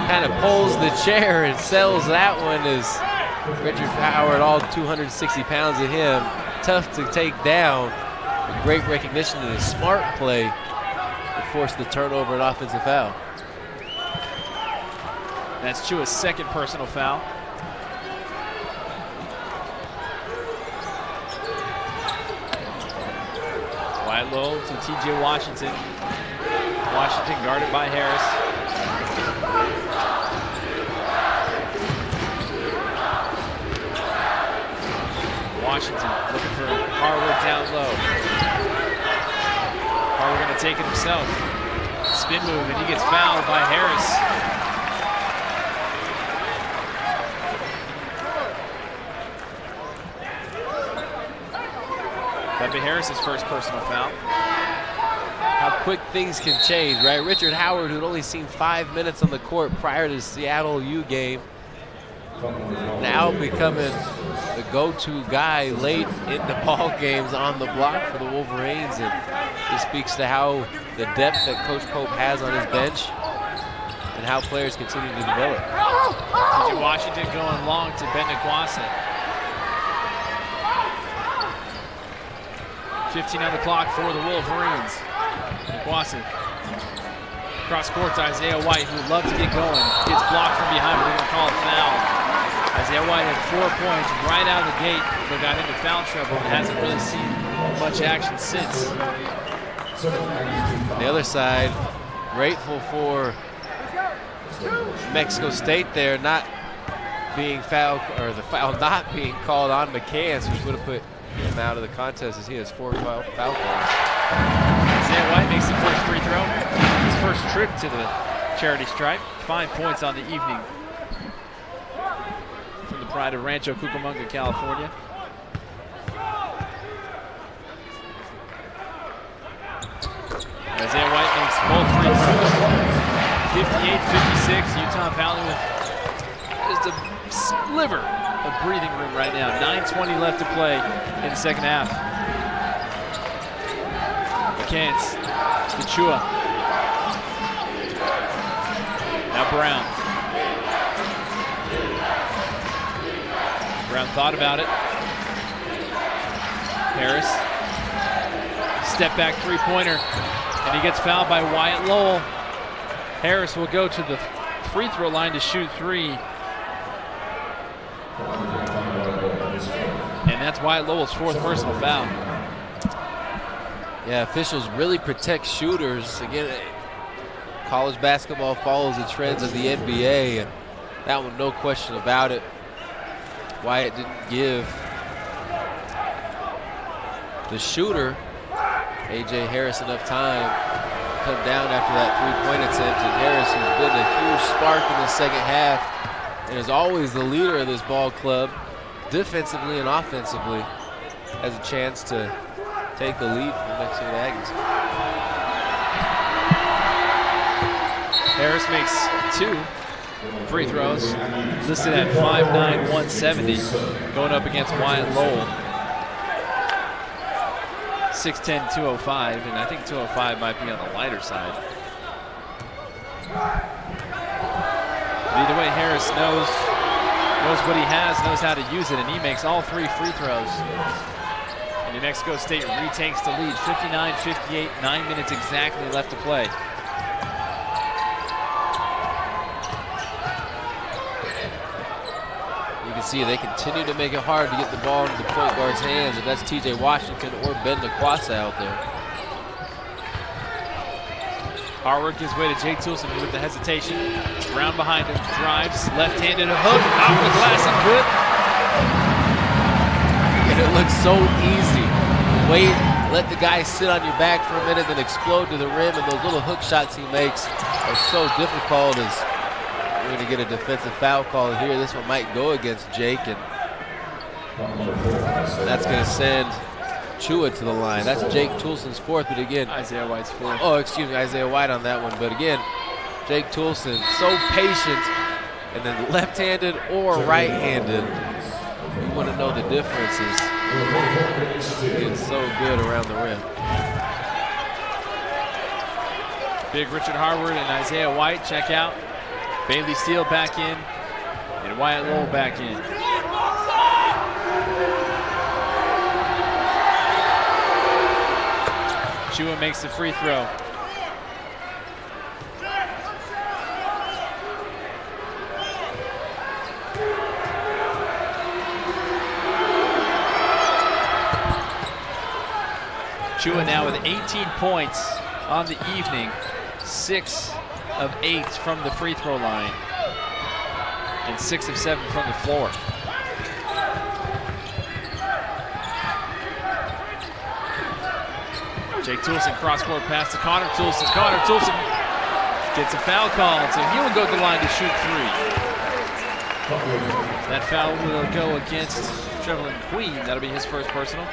kind of pulls the chair and sells that one as Richard Howard, all 260 pounds of him, tough to take down. Great recognition and a smart play to force the turnover and offensive foul. That's Chua's second personal foul. Wide low to TJ Washington. Washington guarded by Harris. Washington looking for Harward down low. Harward going to take it himself. Spin move, and he gets fouled by Harris. That'd be Harris's first personal foul. How quick things can change, right? Richard Howard, who'd only seen 5 minutes on the court prior to the Seattle U game, now becoming the go-to guy late in the ball games on the block for the Wolverines. And this speaks to how the depth that Coach Pope has on his bench and how players continue to develop. TJ Washington going long to Bendequasa. 15 on the clock for the Wolverines. Bendequasa. Cross court to Isaiah White, who would love to get going. Gets blocked from behind, but they're going to call a foul. Isaiah White had 4 points right out of the gate, but got into foul trouble and hasn't really seen much action since. On the other side, grateful for Mexico State there, not being foul, or the foul not being called on McCants, which would have put him out of the contest, as he has 4 foul calls. Isaiah White makes the first free throw. His first trip to the charity stripe. 5 points on the evening from the pride of Rancho Cucamonga, California. Isaiah White makes both free throws. 58-56. Utah Valley with just a sliver of breathing room right now. 9:20 left to play in the second half. McCants, Kachua. Now Brown. Brown thought about it. Harris. Step back three-pointer. And he gets fouled by Wyatt Lowell. Harris will go to the free throw line to shoot 3. And that's Wyatt Lowell's 4th personal foul. Yeah, officials really protect shooters. Again, college basketball follows the trends of the NBA, and that one, no question about it. Wyatt didn't give the shooter, A.J. Harris, enough time to come down after that three-point attempt. And Harris, who's been a huge spark in the second half and is always the leader of this ball club, defensively and offensively, has a chance to take the lead from the Mexico Aggies. Harris makes 2 free throws, listed at 5'9", 170, going up against Wyatt Lowell. 6'10", 205, and I think 205 might be on the lighter side. But either way, Harris knows what he has, knows how to use it, and he makes all 3 free throws. And New Mexico State retakes the lead, 59-58, 9 minutes exactly left to play. You can see they continue to make it hard to get the ball into the point guard's hands, if that's TJ Washington or Ben DeQuassa out there. Harward gives way to Jake Toulson with the hesitation. Brown behind him, drives, left-handed, a hook, off the glass and good. And it looks so easy. Wait, let the guy sit on your back for a minute, then explode to the rim, and those little hook shots he makes are so difficult. As we're going to get a defensive foul call here. This one might go against Jake, and that's going to send Chua to the line. That's Jake Toulson's 4th, but again, Isaiah White's 4th. Oh, excuse me, Isaiah White on that one. But again, Jake Toulson, so patient, and then left-handed or right-handed. You want to know the differences. It's so good around the rim. Big Richard Harward and Isaiah White check out. Bailey Steele back in, and Wyatt Lowell back in. Chua makes the free throw. Chua now with 18 points on the evening, 6 of 8 from the free throw line, and 6 of 7 from the floor. Jake Toulson cross-court pass to Connor Toulson. Connor Toulson gets a foul call, so he will go to the line to shoot 3. That foul will go against Trevelyan Queen. That'll be his first personal.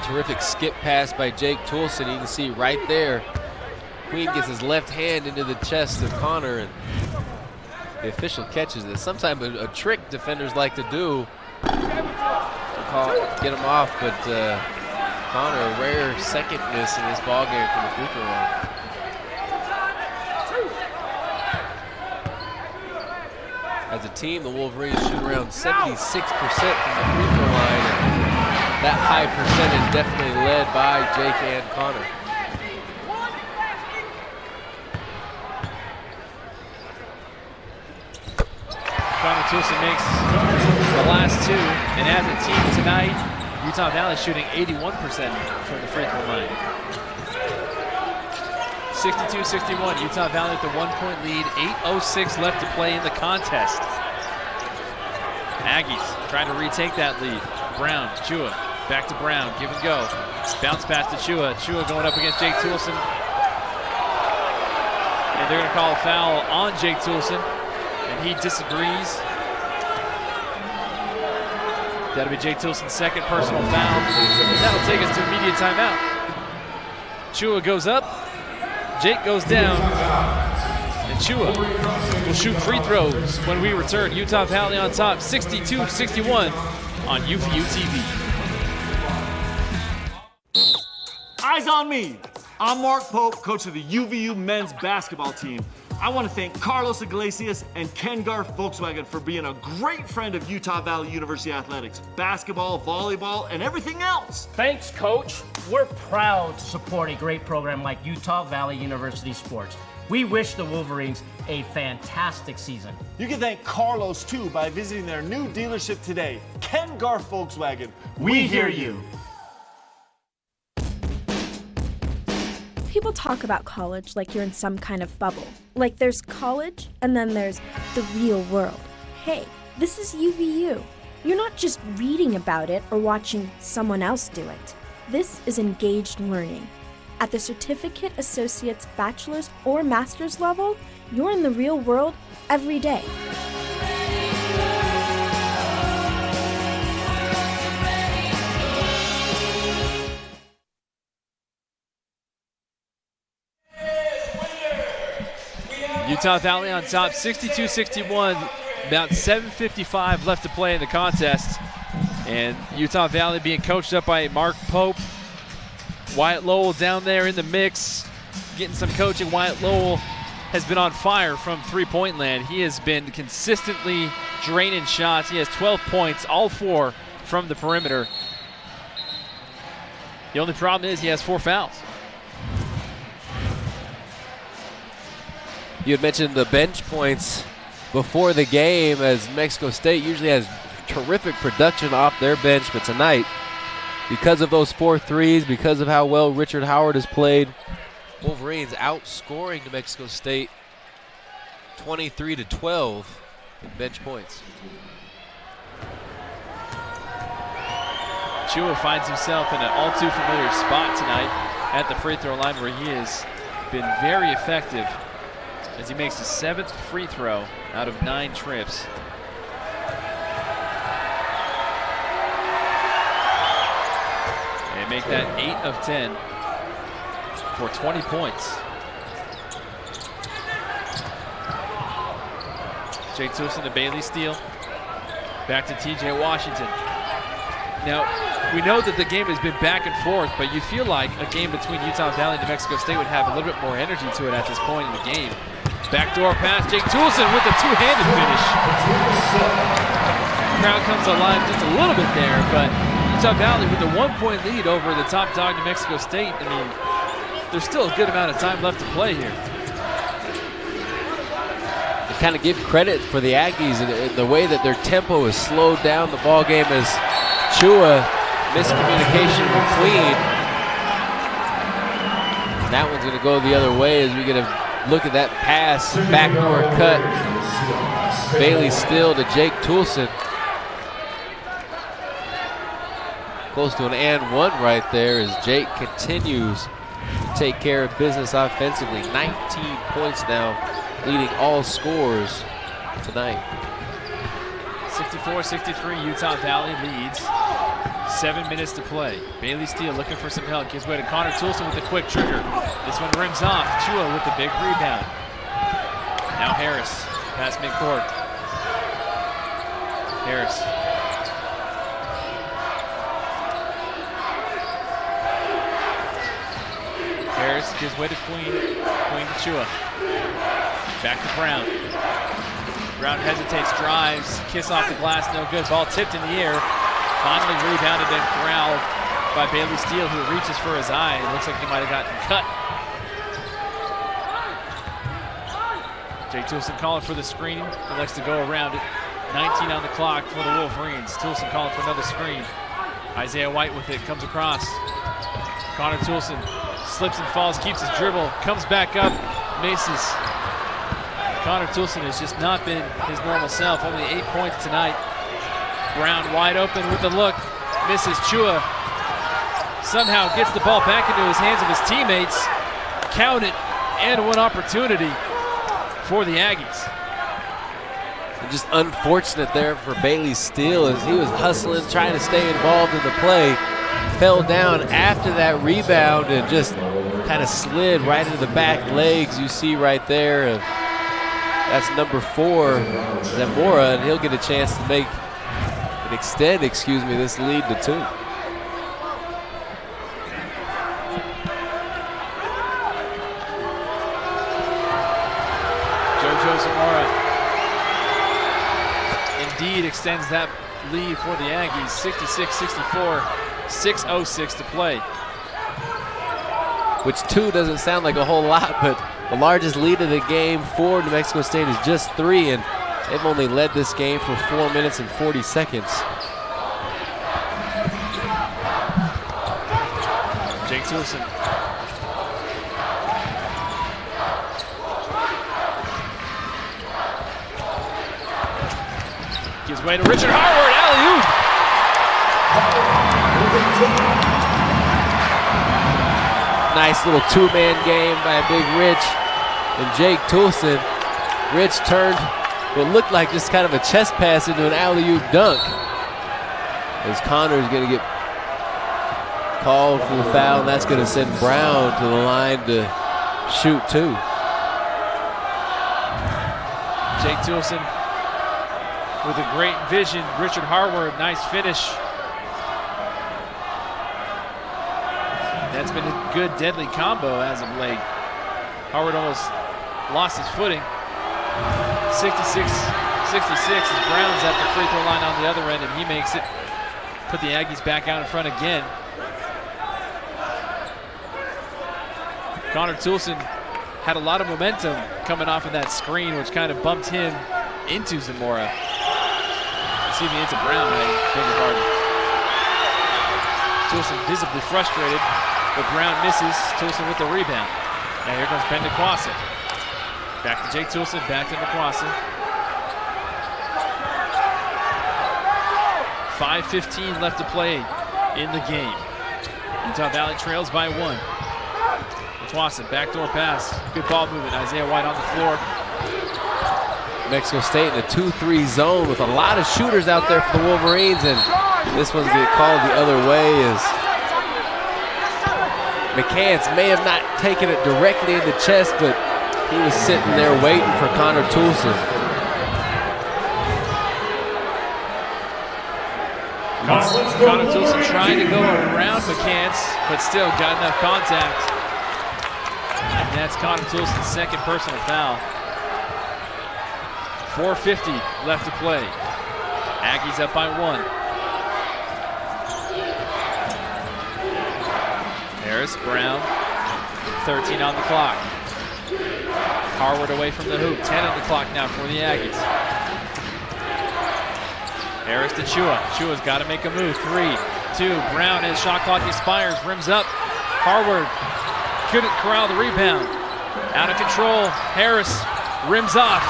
Terrific skip pass by Jake Toulson. You can see right there, Queen gets his left hand into the chest of Connor, and the official catches this. Sometimes a trick defenders like to do, get him off, but Connor, a rare second miss in this ball game from the free throw line. As a team, the Wolverines shoot around 76% from the free throw line, and that high percentage definitely led by Jake and Connor. Connor Toulson makes the last 2, and as a team tonight, Utah Valley shooting 81% from the free throw line. 62-61, Utah Valley with the 1-point lead, 8:06 left to play in the contest. Aggies trying to retake that lead. Brown, Chua, back to Brown, give and go. Bounce pass to Chua. Chua going up against Jake Toulson. And they're going to call a foul on Jake Toulson, and he disagrees. That'll be Jake Toulson's second personal foul. That'll take us to immediate timeout. Chua goes up, Jake goes down, and Chua will shoot free throws when we return. Utah Valley on top, 62-61 on UVU TV. Eyes on me. I'm Mark Pope, coach of the UVU men's basketball team. I want to thank Carlos Iglesias and Ken Garf Volkswagen for being a great friend of Utah Valley University athletics, basketball, volleyball, and everything else. Thanks, Coach. We're proud to support a great program like Utah Valley University Sports. We wish the Wolverines a fantastic season. You can thank Carlos, too, by visiting their new dealership today, Ken Garf Volkswagen. We hear you. People talk about college like you're in some kind of bubble. Like there's college, and then there's the real world. Hey, this is UVU. You're not just reading about it or watching someone else do it. This is engaged learning. At the certificate, associate's, bachelor's, or master's level, you're in the real world every day. Utah Valley on top, 62-61, about 7:55 left to play in the contest. And Utah Valley being coached up by Mark Pope. Wyatt Lowell down there in the mix, getting some coaching. Wyatt Lowell has been on fire from three-point land. He has been consistently draining shots. He has 12 points, all 4 from the perimeter. The only problem is he has 4 fouls. You had mentioned the bench points before the game, as Mexico State usually has terrific production off their bench, but tonight, because of those 4 threes, because of how well Richard Howard has played, Wolverines outscoring New Mexico State 23-12 in bench points. Chua finds himself in an all-too-familiar spot tonight at the free throw line, where he has been very effective as he makes his 7th free throw out of 9 trips. And make that 8 of 10 for 20 points. Jake Toulson to Bailey Steele. Back to TJ Washington. Now, we know that the game has been back and forth, but you feel like a game between Utah Valley and New Mexico State would have a little bit more energy to it at this point in the game. Backdoor pass, Jake Toulson with a two-handed finish. Crowd comes alive just a little bit there, but Utah Valley with a 1-point lead over the top dog New Mexico State. I mean, there's still a good amount of time left to play here. To kind of give credit for the Aggies in the way that their tempo has slowed down the ball game, as Chua, miscommunication with Queen. And that one's going to go the other way as we get a look at that pass, backdoor cut. Bailey Steele to Jake Toulson. Close to an and one right there as Jake continues to take care of business offensively. 19 points now, leading all scores tonight. 64-63, Utah Valley leads. 7 minutes to play. Bailey Steele looking for some help. Gives way to Connor Toulson with a quick trigger. This one rims off. Chua with the big rebound. Now Harris. Pass midcourt. Harris. Harris gives way to Queen. Queen to Chua. Back to Brown. Brown hesitates, drives. Kiss off the glass, no good. Ball tipped in the air. Finally rebounded and corralled by Bailey Steele, who reaches for his eye. It looks like he might have gotten cut. Jake Toulson calling for the screen. He likes to go around it. 19 on the clock for the Wolverines. Toulson calling for another screen. Isaiah White with it, comes across. Connor Toulson Slips and falls, keeps his dribble, comes back up, misses. Connor Toulson has just not been his normal self. Only 8 points tonight. Brown wide open with the look. Misses. Chua somehow gets the ball back into his hands of his teammates. Count it, and one opportunity for the Aggies. And just unfortunate there for Bailey Steele as he was hustling, trying to stay involved in the play. Fell down after that rebound and just kind of slid right into the back legs you see right there. That's number 4, Zamora, and he'll get a chance to extend this lead to 2. JoJo Zamora indeed extends that lead for the Aggies, 66-64, 6:06 to play. Which 2 doesn't sound like a whole lot, but the largest lead of the game for New Mexico State is just 3, and they've only led this game for 4 minutes and 40 seconds. Jake Toulson. Gives way to Richard Harward, alley-oop. Nice little 2-man game by Big Rich and Jake Toulson. Rich turned what looked like just kind of a chest pass into an alley-oop dunk. As Connor's going to get called for the foul, and that's going to send Brown to the line to shoot 2. Jake Toulson with a great vision. Richard Harward, nice finish. That's been a good, deadly combo as of late. Harward almost lost his footing. 66-66 as Brown's at the free throw line on the other end, and he makes it. Put the Aggies back out in front again. Connor Toulson had a lot of momentum coming off of that screen, which kind of bumped him into Zamora. Excuse me, into Brown, I beg your pardon. Toulson visibly frustrated, but Brown misses. Toulson with the rebound. Now here comes Ben DeQuassa. Back to Jake Toulson, back to DeQuassa. 5:15 left to play in the game. Utah Valley trails by 1. DeQuassa, backdoor pass. Good ball movement. Isaiah White on the floor. Mexico State in a 2-3 zone with a lot of shooters out there for the Wolverines, and this one's getting called the other way as McCants may have not taken it directly in the chest, but he was sitting there waiting for Connor Toulson. Connor Toulson trying to go around McCants, but still got enough contact. And that's Connor Toulson's second personal foul. 4:50 left to play. Aggies up by 1. Harris, Brown, 13 on the clock. Harward away from the hoop, 10 on the clock now for the Aggies. Harris to Chua. Chua's got to make a move. 3-2. Brown as shot clock expires, rims up. Harward couldn't corral the rebound. Out of control. Harris rims off.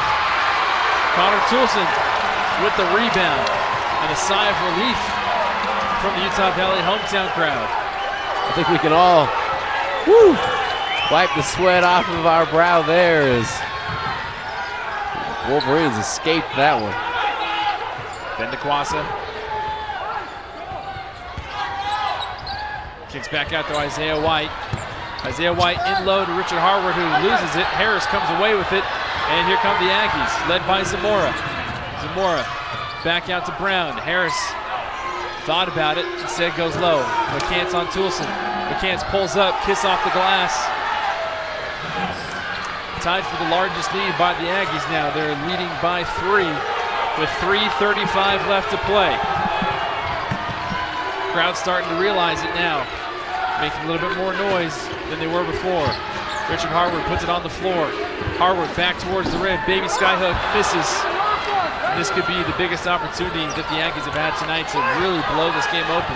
Connor Toulson with the rebound, and a sigh of relief from the Utah Valley hometown crowd. I think we can all wipe the sweat off of our brow there as Wolverines escaped that one. Ben DeQuassa kicks back out to Isaiah White. Isaiah White in low to Richard Harward, who loses it. Harris comes away with it. And here come the Aggies, led by Zamora. Zamora back out to Brown. Harris thought about it, instead goes low. McCants on Toulson. McCants pulls up, kiss off the glass. Tied for the largest lead by the Aggies now. They're leading by 3 with 3:35 left to play. Crowd's starting to realize it now, making a little bit more noise than they were before. Richard Harward puts it on the floor. Harward back towards the rim. Baby skyhook misses. And this could be the biggest opportunity that the Aggies have had tonight to really blow this game open.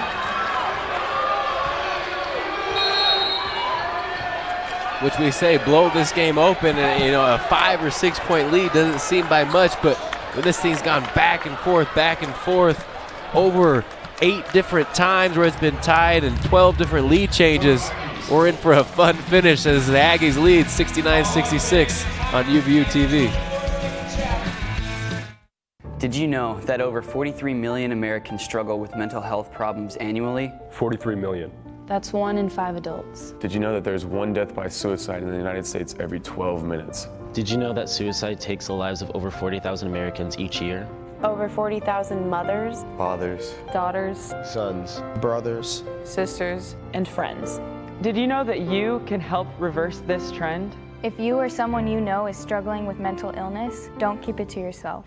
which we say blow this game open, and you know, a 5 or 6 point lead doesn't seem by much, but when this thing's gone back and forth over 8 different times where it's been tied and 12 different lead changes, we're in for a fun finish as the Aggies lead 69-66 on UVU TV. Did you know that over 43 million Americans struggle with mental health problems annually? 43 million. That's 1 in 5 adults. Did you know that there's 1 death by suicide in the United States every 12 minutes? Did you know that suicide takes the lives of over 40,000 Americans each year? Over 40,000 mothers, Fathers, daughters, sons, brothers, sisters, and friends. Did you know that you can help reverse this trend? If you or someone you know is struggling with mental illness, don't keep it to yourself.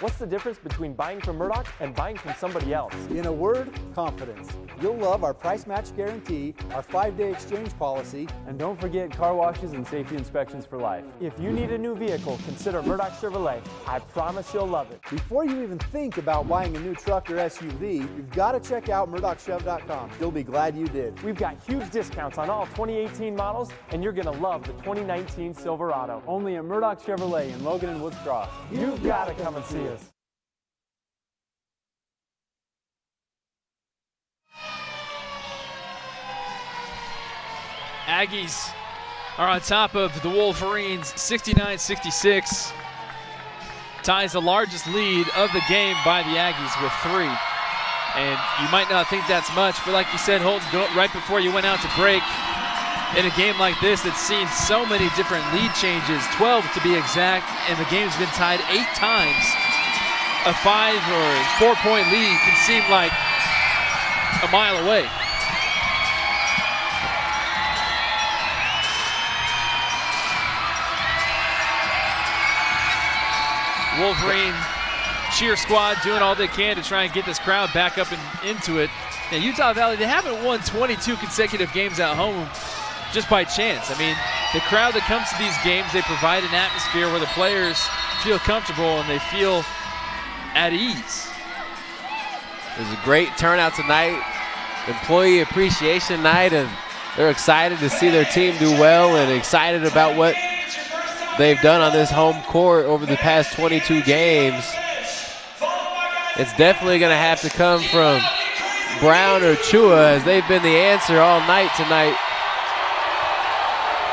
What's the difference between buying from Murdoch and buying from somebody else? In a word, confidence. You'll love our price match guarantee, our 5-day exchange policy, and don't forget car washes and safety inspections for life. If you need a new vehicle, consider Murdoch Chevrolet. I promise you'll love it. Before you even think about buying a new truck or SUV, you've got to check out MurdochChev.com. You'll be glad you did. We've got huge discounts on all 2018 models, and you're going to love the 2019 Silverado. Only at Murdoch Chevrolet in Logan and Woods Cross. You've got to come and see us. Aggies are on top of the Wolverines 69-66. Ties the largest lead of the game by the Aggies with 3. And you might not think that's much, but like you said, Holden, right before you went out to break, in a game like this that's seen so many different lead changes, 12 to be exact, and the game's been tied 8 times. A 5 or 4 point lead can seem like a mile away. Wolverine cheer squad doing all they can to try and get this crowd back up and into it. Now, Utah Valley, they haven't won 22 consecutive games at home just by chance. I mean, the crowd that comes to these games, they provide an atmosphere where the players feel comfortable and they feel at ease. It was a great turnout tonight, employee appreciation night, and they're excited to see their team do well and excited about what they've done on this home court over the past 22 games. It's definitely going to have to come from Brown or Chua, as they've been the answer all night tonight.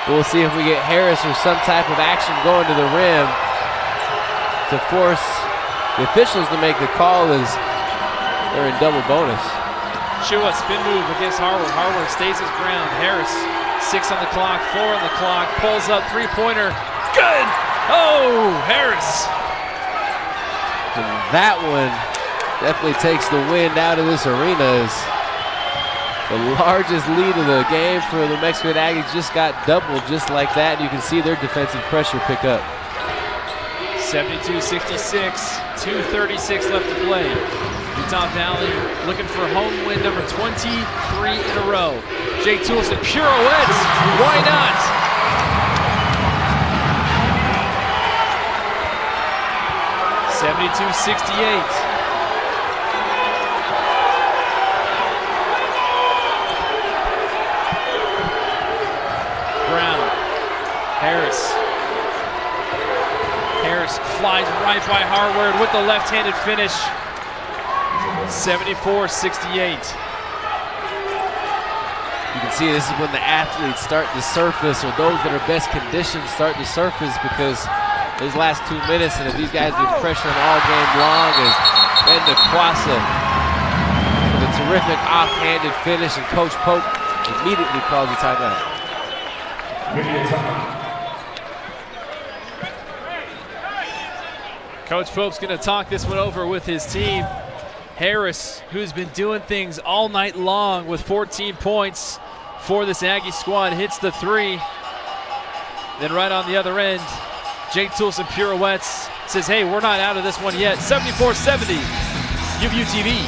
We'll see if we get Harris or some type of action going to the rim to force the officials to make the call, as they're in double bonus. Chua spin move against Harward. Harward stays his ground. Harris, 6 on the clock, 4 on the clock, pulls up three-pointer. Good! Oh, Harris. And that one definitely takes the wind out of this arena, as the largest lead of the game for the Mexican Aggies just got doubled just like that. You can see their defensive pressure pick up. 72-66, 2:36 left to play. Utah Valley looking for home win number 23 in a row. Jake Toulson pirouettes. Why not? (72-68). Brown, Harris. Harris flies right by Harward with the left-handed finish. 74-68. You can see this is when the athletes start to surface, or those that are best conditioned start to surface, because these last 2 minutes, and if these guys been pressuring all game long, is Ben DeQuasa with a terrific off-handed finish, and Coach Pope immediately calls a timeout. Coach Pope's going to talk this one over with his team. Harris, who's been doing things all night long with 14 points for this Aggie squad, hits the 3. Then right on the other end, Jake Toulson pirouettes, says, hey, we're not out of this one yet. 74-70, UVU TV.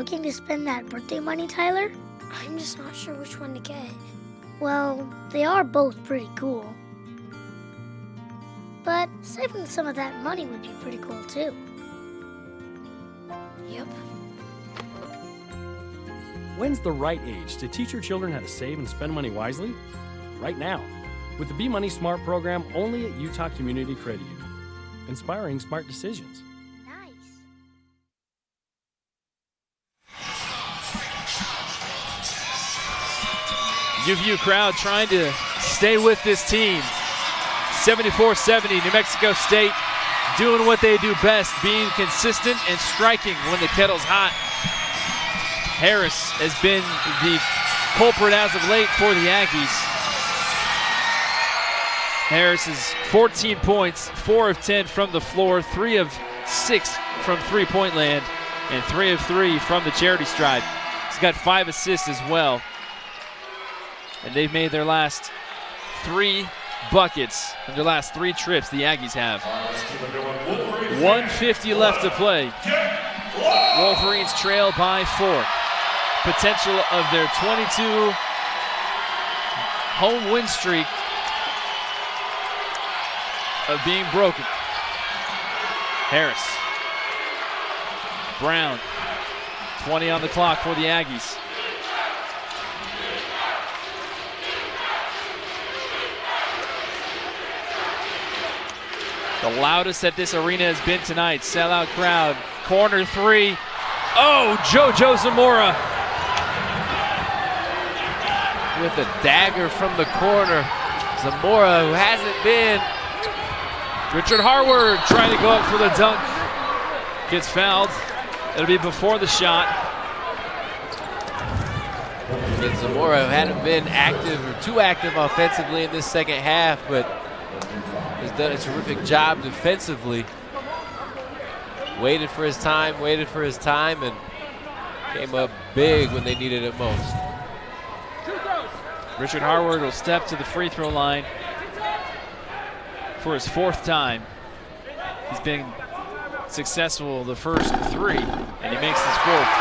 looking to spend that birthday money, Tyler? I'm just not sure which one to get. Well, they are both pretty cool. But saving some of that money would be pretty cool, too. Yep. When's the right age to teach your children how to save and spend money wisely? Right now, with the Be Money Smart program only at Utah Community Credit Union. Inspiring smart decisions. UVU crowd trying to stay with this team. 74-70, New Mexico State doing what they do best, being consistent and striking when the kettle's hot. Harris has been the culprit as of late for the Aggies. Harris is 14 points, 4 of 10 from the floor, 3 of 6 from three-point land, and 3 of 3 from the charity stripe. He's got 5 assists as well. And they've made their last 3 buckets in their last 3 trips, the Aggies have. 150 left to play. Wolverines trail by 4. Potential of their 22 home win streak of being broken. Harris. Brown. 20 on the clock for the Aggies. The loudest that this arena has been tonight. Sellout crowd. Corner 3. Oh, JoJo Zamora. With a dagger from the corner. Zamora, who hasn't been. Richard Harward trying to go up for the dunk. Gets fouled. It'll be before the shot. And Zamora, who hadn't been active or too active offensively in this second half, but has done a terrific job defensively. Waited for his time, and came up big when they needed it most. Richard Harward will step to the free throw line for his 4th time. He's been successful the first 3, and he makes his 4th.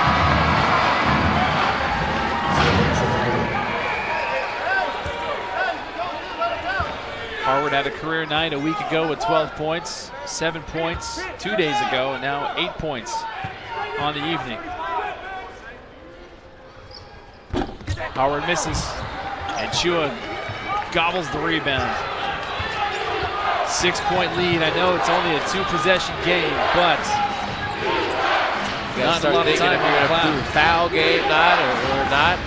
Harward had a career night a week ago with 12 points, 7 points 2 days ago, and now 8 points on the evening. Harward misses, and Chua gobbles the rebound. 6-point lead. I know it's only a 2-possession game, but not a lot of time for the cloud. Foul game, not or not.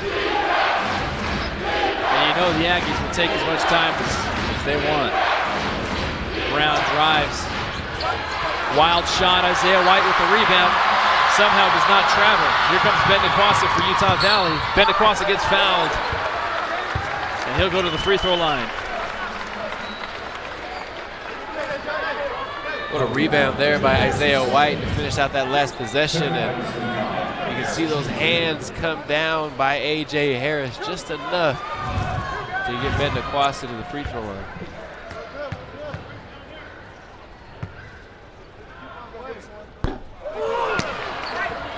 And you know the Aggies will take as much time as they want. Brown drives. Wild shot. Isaiah White with the rebound. Somehow does not travel. Here comes Ben DeQuassa for Utah Valley. Ben DeQuassa gets fouled. And he'll go to the free throw line. What a rebound there by Isaiah White to finish out that last possession. And you can see those hands come down by A.J. Harris just enough to get Ben DeQuassa to the free throw line.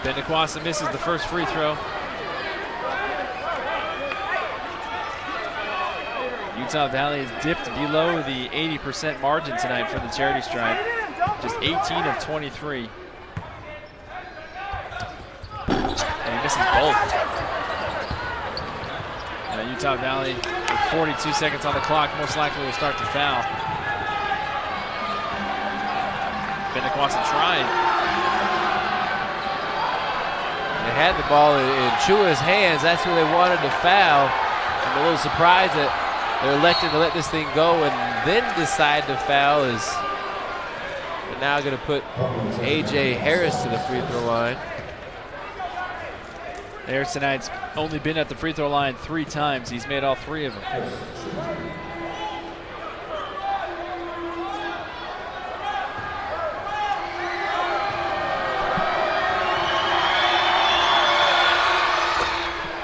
Ben DeQuassa misses the first free throw. Utah Valley has dipped below the 80% margin tonight for the charity stripe. Just 18 of 23. And he misses both. Utah Valley with 42 seconds on the clock, most likely will start to foul. Ben DeQuassa trying. They had the ball in Chua's hands. That's who they wanted to foul. I'm a little surprised that they're electing to let this thing go and then decide to foul. They're now going to put A.J. Harris to the free throw line. Harris tonight's only been at the free throw line 3 times. He's made all 3 of them.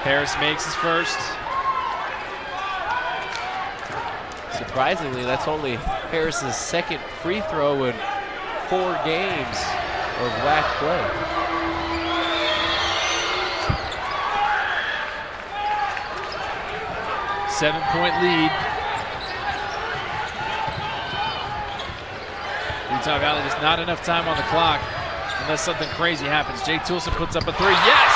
Harris makes his first. Surprisingly, that's only Harris's second free throw in 4 games of WAC play. 7-point lead. Utah Valley, just not enough time on the clock unless something crazy happens. Jake Toulson puts up a three. Yes!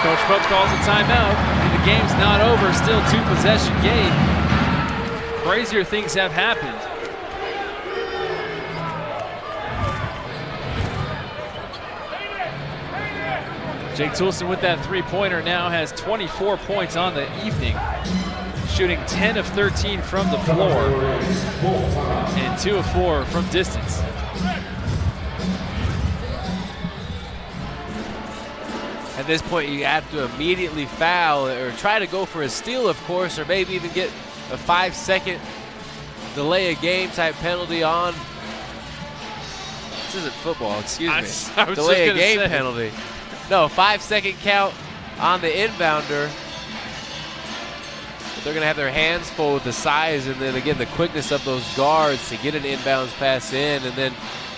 Coach Pope calls a timeout. The game's not over. Still 2-possession game. Crazier things have happened. Jake Toulson with that three-pointer now has 24 points on the evening, shooting 10 of 13 from the floor and 2 of 4 from distance. At this point, you have to immediately foul or try to go for a steal, of course, or maybe even get a 5-second delay a game type penalty on. This isn't football, excuse me. I was delay a just game say. penalty. No, 5-second count on the inbounder. But they're going to have their hands full with the size and then again the quickness of those guards to get an inbounds pass in. And then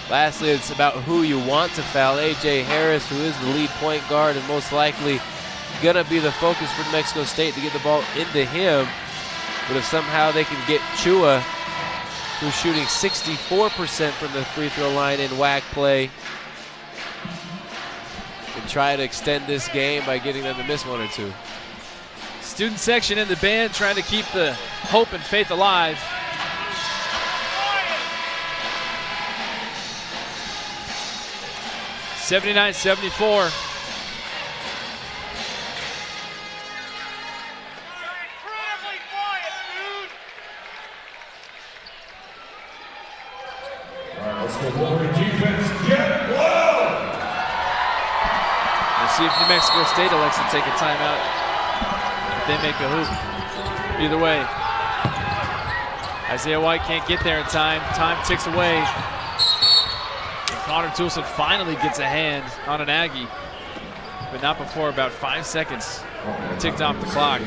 lastly, it's about who you want to foul. A.J. Harris, who is the lead point guard and most likely going to be the focus for New Mexico State to get the ball into him. But if somehow they can get Chua, who's shooting 64% from the free throw line in WAC play, and try to extend this game by getting them to miss one or two. Student section in the band trying to keep the hope and faith alive. (79-74). Let's go Wolverine defense. Get low! We'll see if New Mexico State elects to take a timeout. If they make a hoop. Either way, Isaiah White can't get there in time. Time ticks away. And Connor Toulson finally gets a hand on an Aggie, but not before about 5 seconds ticked off the clock.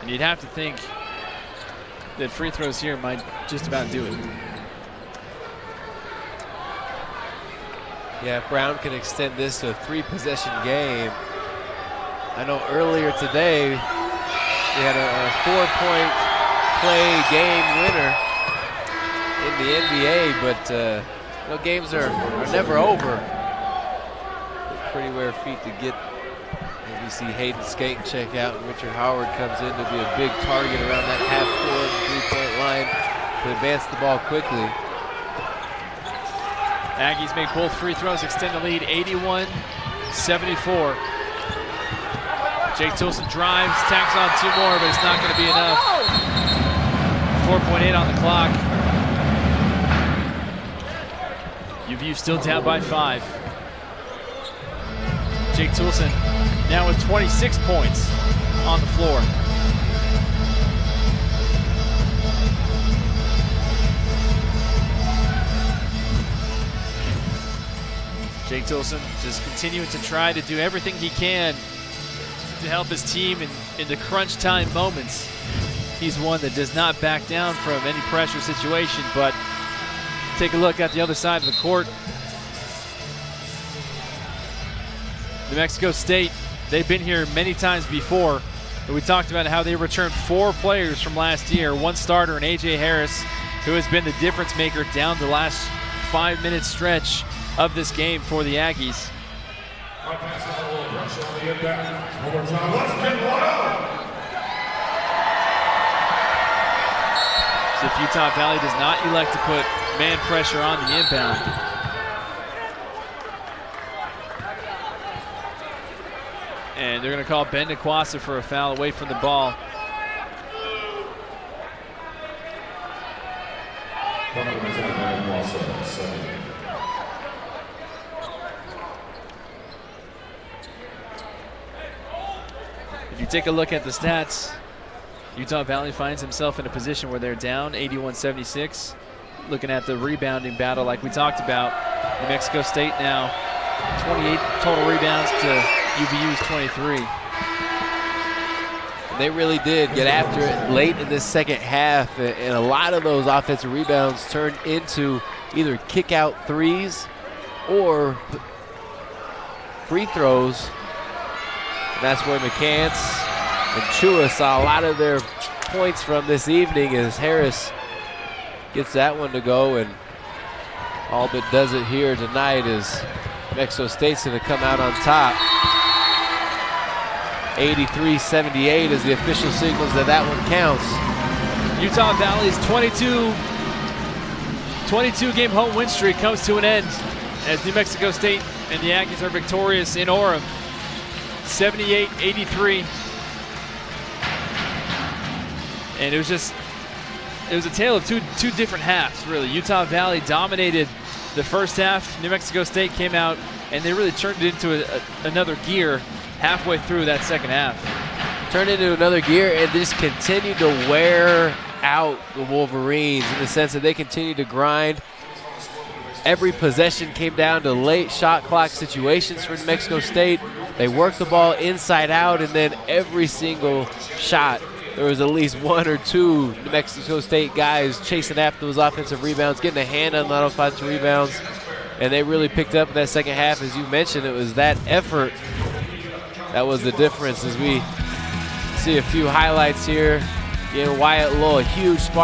And you'd have to think that free throws here might just about do it. Yeah, if Brown can extend this to a 3-possession game. I know earlier today we had a 4-point play game winner in the NBA, but games are never over. Pretty rare feat to get. And we see Hayden Skank check out, and Richard Howard comes in to be a big target around that half-court, 3-point line to advance the ball quickly. Aggies make both free throws, extend the lead 81-74. Jake Toulson drives, tacks on 2 more, but it's not going to be enough. 4.8 on the clock. UVU still down by 5. Jake Toulson now with 26 points on the floor. Jake Toulson just continuing to try to do everything he can to help his team in the crunch time moments. He's one that does not back down from any pressure situation, but take a look at the other side of the court. New Mexico State, they've been here many times before. We talked about how they returned 4 players from last year, 1 starter and A.J. Harris, who has been the difference maker down the last 5-minute stretch of this game for the Aggies. So if Utah Valley does not elect to put man pressure on the inbound, and they're going to call Ben Nikwasa for a foul away from the ball. If you take a look at the stats, Utah Valley finds himself in a position where they're down 81-76. Looking at the rebounding battle like we talked about, New Mexico State now 28 total rebounds to UVU's 23. They really did get after it late in this second half, and a lot of those offensive rebounds turned into either kick-out threes or free throws. And that's where McCants and Chua saw a lot of their points from this evening as Harris gets that one to go, and all but does it here tonight as Mexico State's going to come out on top. 83-78 is the official signals that one counts. Utah Valley's 22-game home win streak comes to an end as New Mexico State and the Aggies are victorious in Orem, 78-83. And it was a tale of two different halves, really. Utah Valley dominated the first half. New Mexico State came out and they really turned it into another gear halfway through that second half. Turned into another gear and just continued to wear out the Wolverines in the sense that they continued to grind. Every possession came down to late shot clock situations for New Mexico State. They worked the ball inside out, and then every single shot, there was at least one or two New Mexico State guys chasing after those offensive rebounds, getting a hand on those offensive rebounds, and they really picked up in that second half. As you mentioned, it was that effort that was the difference. As we see a few highlights here, Wyatt Lowe, a huge spark.